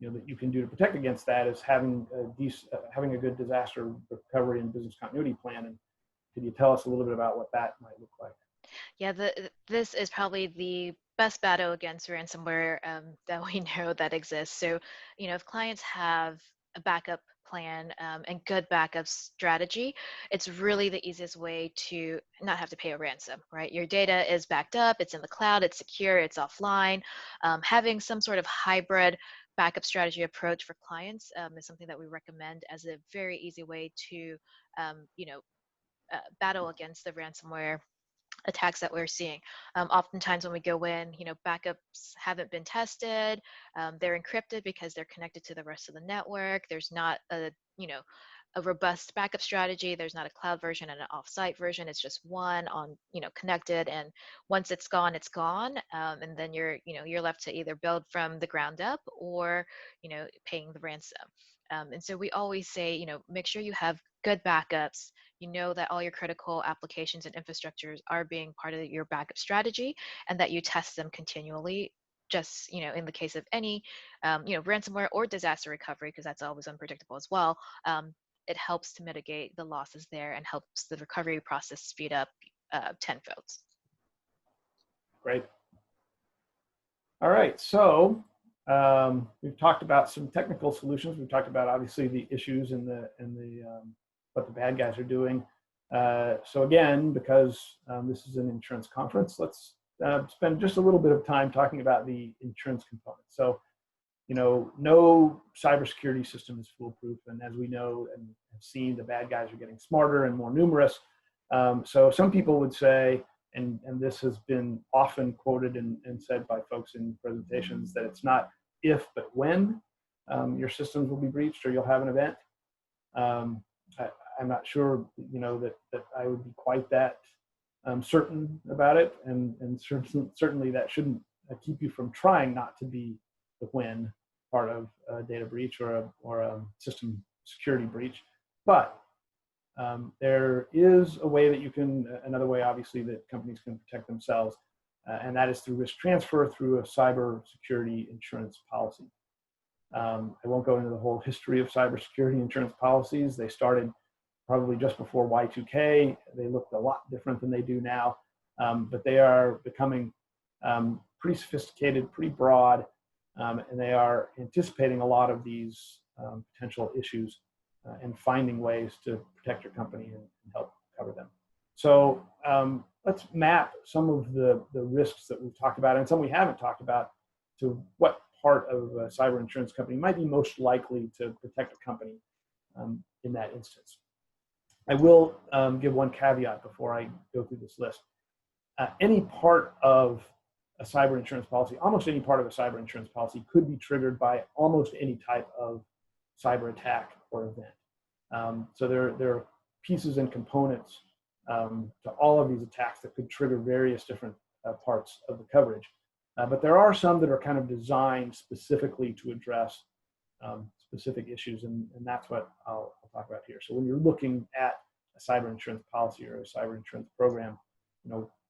that you can do to protect against that is having a good disaster recovery and business continuity plan. And could you tell us a little bit about what that might look like? Yeah, this is probably the best battle against ransomware that we know that exists. So, if clients have a backup plan and good backup strategy, it's really the easiest way to not have to pay a ransom, right? Your data is backed up, it's in the cloud, it's secure, it's offline. Having some sort of hybrid backup strategy approach for clients is something that we recommend as a very easy way to, battle against the ransomware attacks that we're seeing. Oftentimes when we go in, backups haven't been tested. They're encrypted because they're connected to the rest of the network. There's not a robust backup strategy. There's not a cloud version and an offsite version. It's just one on, connected. And once it's gone, it's gone. And then you're left to either build from the ground up or, paying the ransom. And so we always say, make sure you have good backups. That all your critical applications and infrastructures are being part of your backup strategy, and that you test them continually. Just, in the case of any, ransomware or disaster recovery, because that's always unpredictable as well. It helps to mitigate the losses there and helps the recovery process speed up tenfold. Great. All right, so we've talked about some technical solutions. We've talked about obviously the issues and the what the bad guys are doing. So again, because this is an insurance conference, let's spend just a little bit of time talking about the insurance component. So, no cybersecurity system is foolproof. And as we know and have seen, the bad guys are getting smarter and more numerous. So some people would say, and this has been often quoted and said by folks in presentations, that it's not if, but when your systems will be breached or you'll have an event. I'm not sure, that I would be quite that certain about it, and certainly that shouldn't keep you from trying not to be the when part of a data breach or a system security breach. But there is a way that you can, another way obviously that companies can protect themselves, and that is through risk transfer through a cyber security insurance policy. I won't go into the whole history of cybersecurity insurance policies. They started probably just before Y2K. They looked a lot different than they do now, but they are becoming pretty sophisticated, pretty broad, and they are anticipating a lot of these potential issues and finding ways to protect your company and help cover them. So let's map some of the risks that we've talked about and some we haven't talked about to what part of a cyber insurance company might be most likely to protect a company in that instance. I will give one caveat before I go through this list. Any part of a cyber insurance policy, almost any part of a cyber insurance policy could be triggered by almost any type of cyber attack or event. So there are pieces and components to all of these attacks that could trigger various different parts of the coverage. But there are some that are kind of designed specifically to address specific issues, and that's what I'll talk about here. So when you're looking at a cyber insurance policy or a cyber insurance program,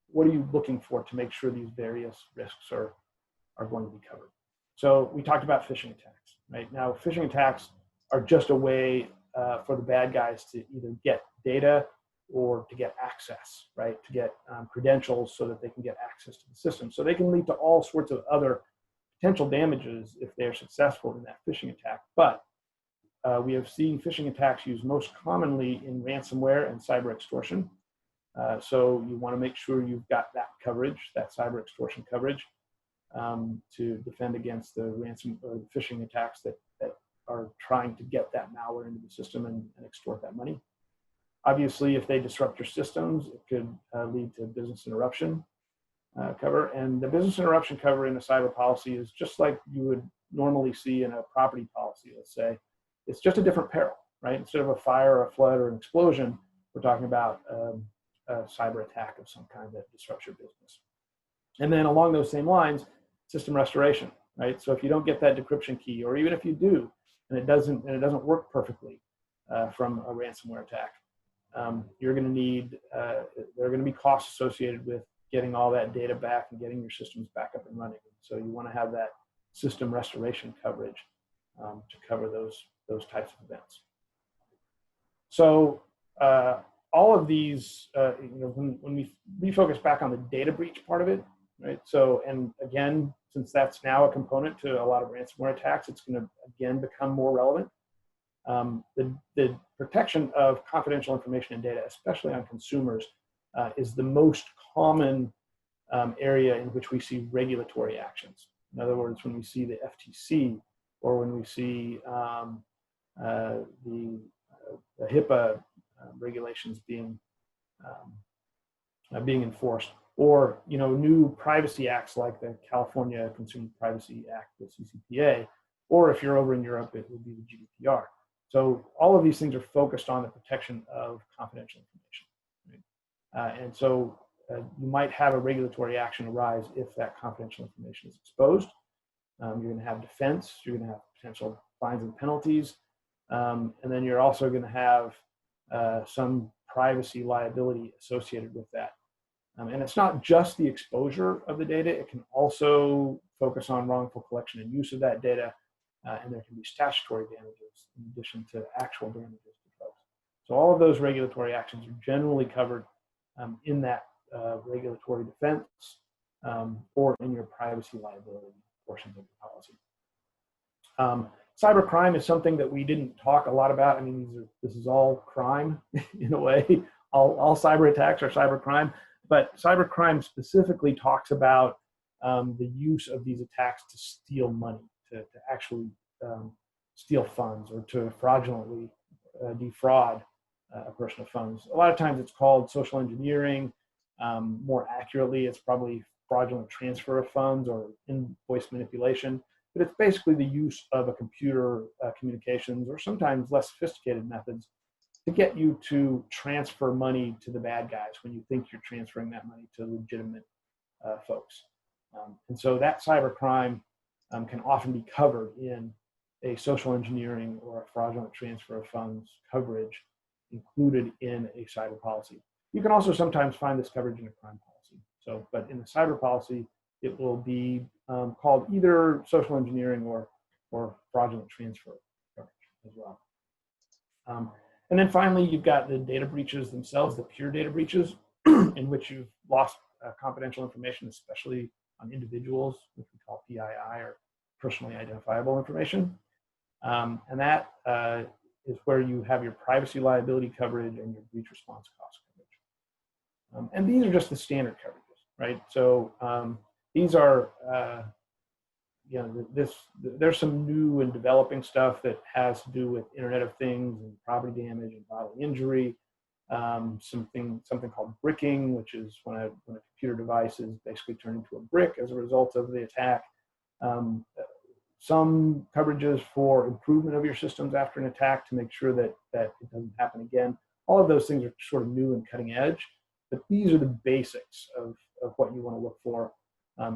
what are you looking for to make sure these various risks are going to be covered? So we talked about phishing attacks, right? Now, phishing attacks are just a way for the bad guys to either get data or to get access, right? To get credentials so that they can get access to the system. So they can lead to all sorts of other potential damages if they're successful in that phishing attack. But we have seen phishing attacks used most commonly in ransomware and cyber extortion. So you want to make sure you've got that coverage, that cyber extortion coverage, to defend against the ransom or the phishing attacks that are trying to get that malware into the system and extort that money. Obviously, if they disrupt your systems, it could lead to business interruption cover. And the business interruption cover in a cyber policy is just like you would normally see in a property policy, let's say. It's just a different peril, right? Instead of a fire or a flood or an explosion, we're talking about a cyber attack of some kind that disrupts your business. And then along those same lines, system restoration, right? So if you don't get that decryption key, or even if you do, and it doesn't work perfectly from a ransomware attack, you're going to need, there are going to be costs associated with getting all that data back and getting your systems back up and running. So you want to have that system restoration coverage to cover those types of events. So all of these, when we focus back on the data breach part of it, right? So, and again, since that's now a component to a lot of ransomware attacks, it's going to again become more relevant. The protection of confidential information and data, especially on consumers, is the most common area in which we see regulatory actions. In other words, when we see the FTC or when we see the HIPAA regulations being enforced, or new privacy acts like the California Consumer Privacy Act, the CCPA, or if you're over in Europe, it would be the GDPR. So all of these things are focused on the protection of confidential information. Right? And so you might have a regulatory action arise if that confidential information is exposed. You're going to have defense. You're going to have potential fines and penalties. And then you're also going to have some privacy liability associated with that. And it's not just the exposure of the data. It can also focus on wrongful collection and use of that data. And there can be statutory damages in addition to actual damages to folks. So all of those regulatory actions are generally covered in that regulatory defense or in your privacy liability portions of the policy. Cybercrime is something that we didn't talk a lot about. I mean, this is all crime in a way. All cyber attacks are cybercrime, but cybercrime specifically talks about the use of these attacks to steal money, to actually steal funds or to fraudulently defraud a person of funds. A lot of times it's called social engineering. More accurately, it's probably fraudulent transfer of funds or invoice manipulation. But it's basically the use of a computer communications or sometimes less sophisticated methods to get you to transfer money to the bad guys when you think you're transferring that money to legitimate folks. And so that cybercrime can often be covered in a social engineering or a fraudulent transfer of funds coverage included in a cyber policy. You can also sometimes find this coverage in a crime policy. So, but in the cyber policy, it will be called either social engineering or fraudulent transfer coverage as well. And then finally, you've got the data breaches themselves, the pure data breaches, in which you've lost confidential information, especially on individuals, which we call PII, or personally identifiable information. And that is where you have your privacy liability coverage and your breach response cost coverage. And these are just the standard coverages, right? So these are, there's some new and developing stuff that has to do with Internet of Things and property damage and bodily injury. Something called bricking, which is when a computer device is basically turned into a brick as a result of the attack. Some coverages for improvement of your systems after an attack to make sure that it doesn't happen again. All of those things are sort of new and cutting edge, but these are the basics of what you want to look for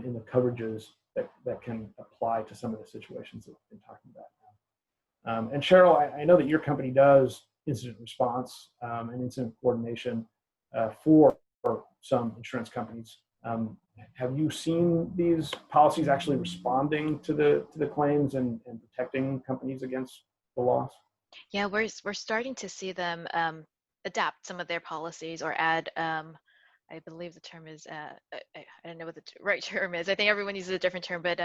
in the coverages that can apply to some of the situations that we've been talking about now. And Cheryl, I know that your company does incident response and incident coordination for some insurance companies. Have you seen these policies actually responding to the claims and protecting companies against the loss? Yeah, we're starting to see them adapt some of their policies or add. I believe the term is I don't know what the right term is. I think everyone uses a different term, but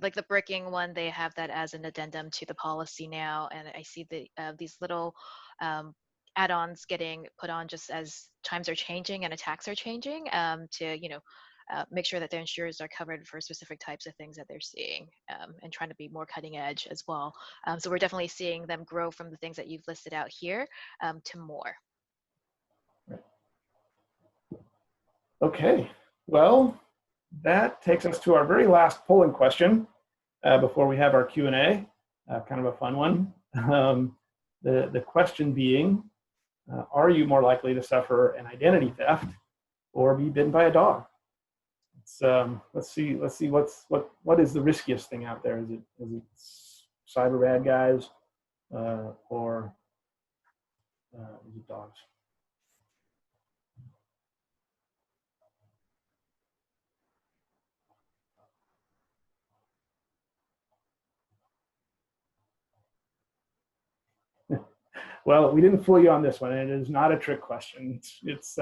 like the bricking one, they have that as an addendum to the policy now, and I see these little add-ons getting put on just as times are changing and attacks are changing to make sure that their insurers are covered for specific types of things that they're seeing and trying to be more cutting edge as well. So we're definitely seeing them grow from the things that you've listed out here to more. Okay, well, that takes us to our very last polling question before we have our Q&A, kind of a fun one. The question being, are you more likely to suffer an identity theft or be bitten by a dog? Let's see what is the riskiest thing out there? Is it cyber bad guys or is it dogs? Well, we didn't fool you on this one, and it is not a trick question. It's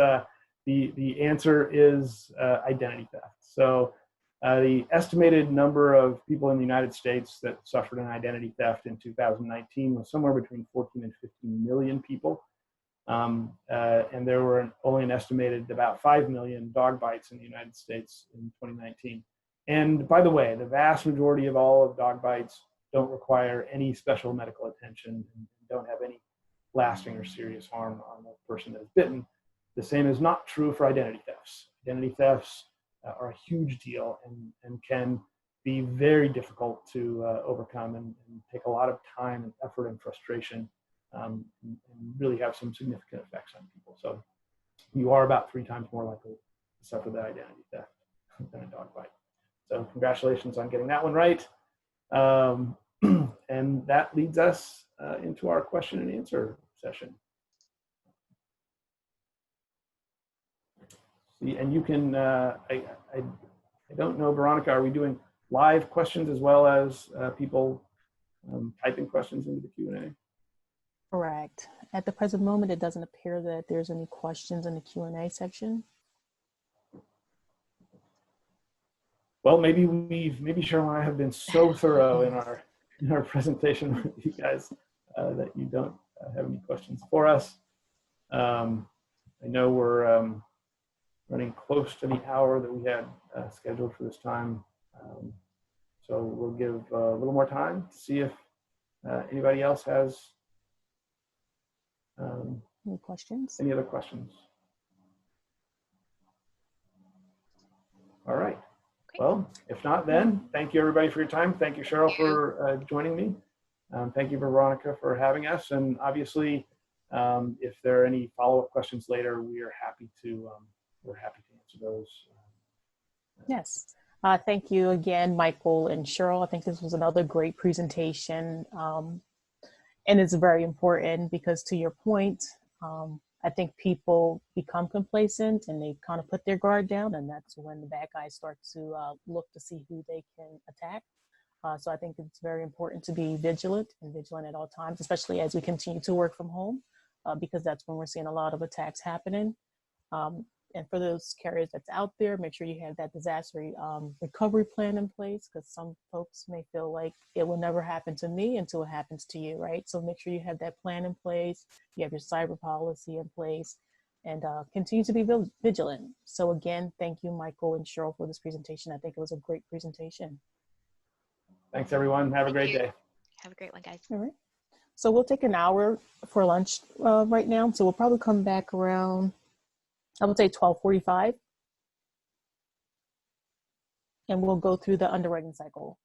the answer is identity theft. So the estimated number of people in the United States that suffered an identity theft in 2019 was somewhere between 14 and 15 million people. And there were only an estimated about 5 million dog bites in the United States in 2019. And by the way, the vast majority of all of dog bites don't require any special medical attention and don't have any lasting or serious harm on the person that is bitten. The same is not true for identity thefts. Identity thefts are a huge deal and can be very difficult to overcome and take a lot of time and effort and frustration and really have some significant effects on people. So you are about 3 times more likely to suffer that identity theft than a dog bite. So congratulations on getting that one right. And that leads us into our question and answer session. See, and you can, I don't know, Veronica, are we doing live questions as well as people typing questions into the Q&A? Correct. At the present moment, it doesn't appear that there's any questions in the Q&A section. Well, maybe Cheryl and I have been so thorough in our presentation with you guys that you don't have any questions for us. I know we're running close to the hour that we had scheduled for this time. So we'll give a little more time to see if anybody else has any questions? Any other questions? All right. Well, if not, then thank you everybody for your time. Thank you, Cheryl, for joining me. Thank you, Veronica, for having us. And obviously, if there are any follow-up questions later, we are happy to answer those Yes. Thank you again, Michael and Cheryl. I think this was another great presentation. And it's very important because, to your point, I think people become complacent and they kind of put their guard down, and that's when the bad guys start to look to see who they can attack. So I think it's very important to be vigilant at all times, especially as we continue to work from home, because that's when we're seeing a lot of attacks happening. And for those carriers that's out there, make sure you have that disaster recovery plan in place, because some folks may feel like it will never happen to me until it happens to you, right? So make sure you have that plan in place, you have your cyber policy in place, and continue to be vigilant. So again, thank you, Michael and Cheryl, for this presentation. I think it was a great presentation. Thanks, everyone. Have a great day. Have a great one, guys. All right. So we'll take an hour for lunch right now. So we'll probably come back around, I would say 12:45. And we'll go through the underwriting cycle.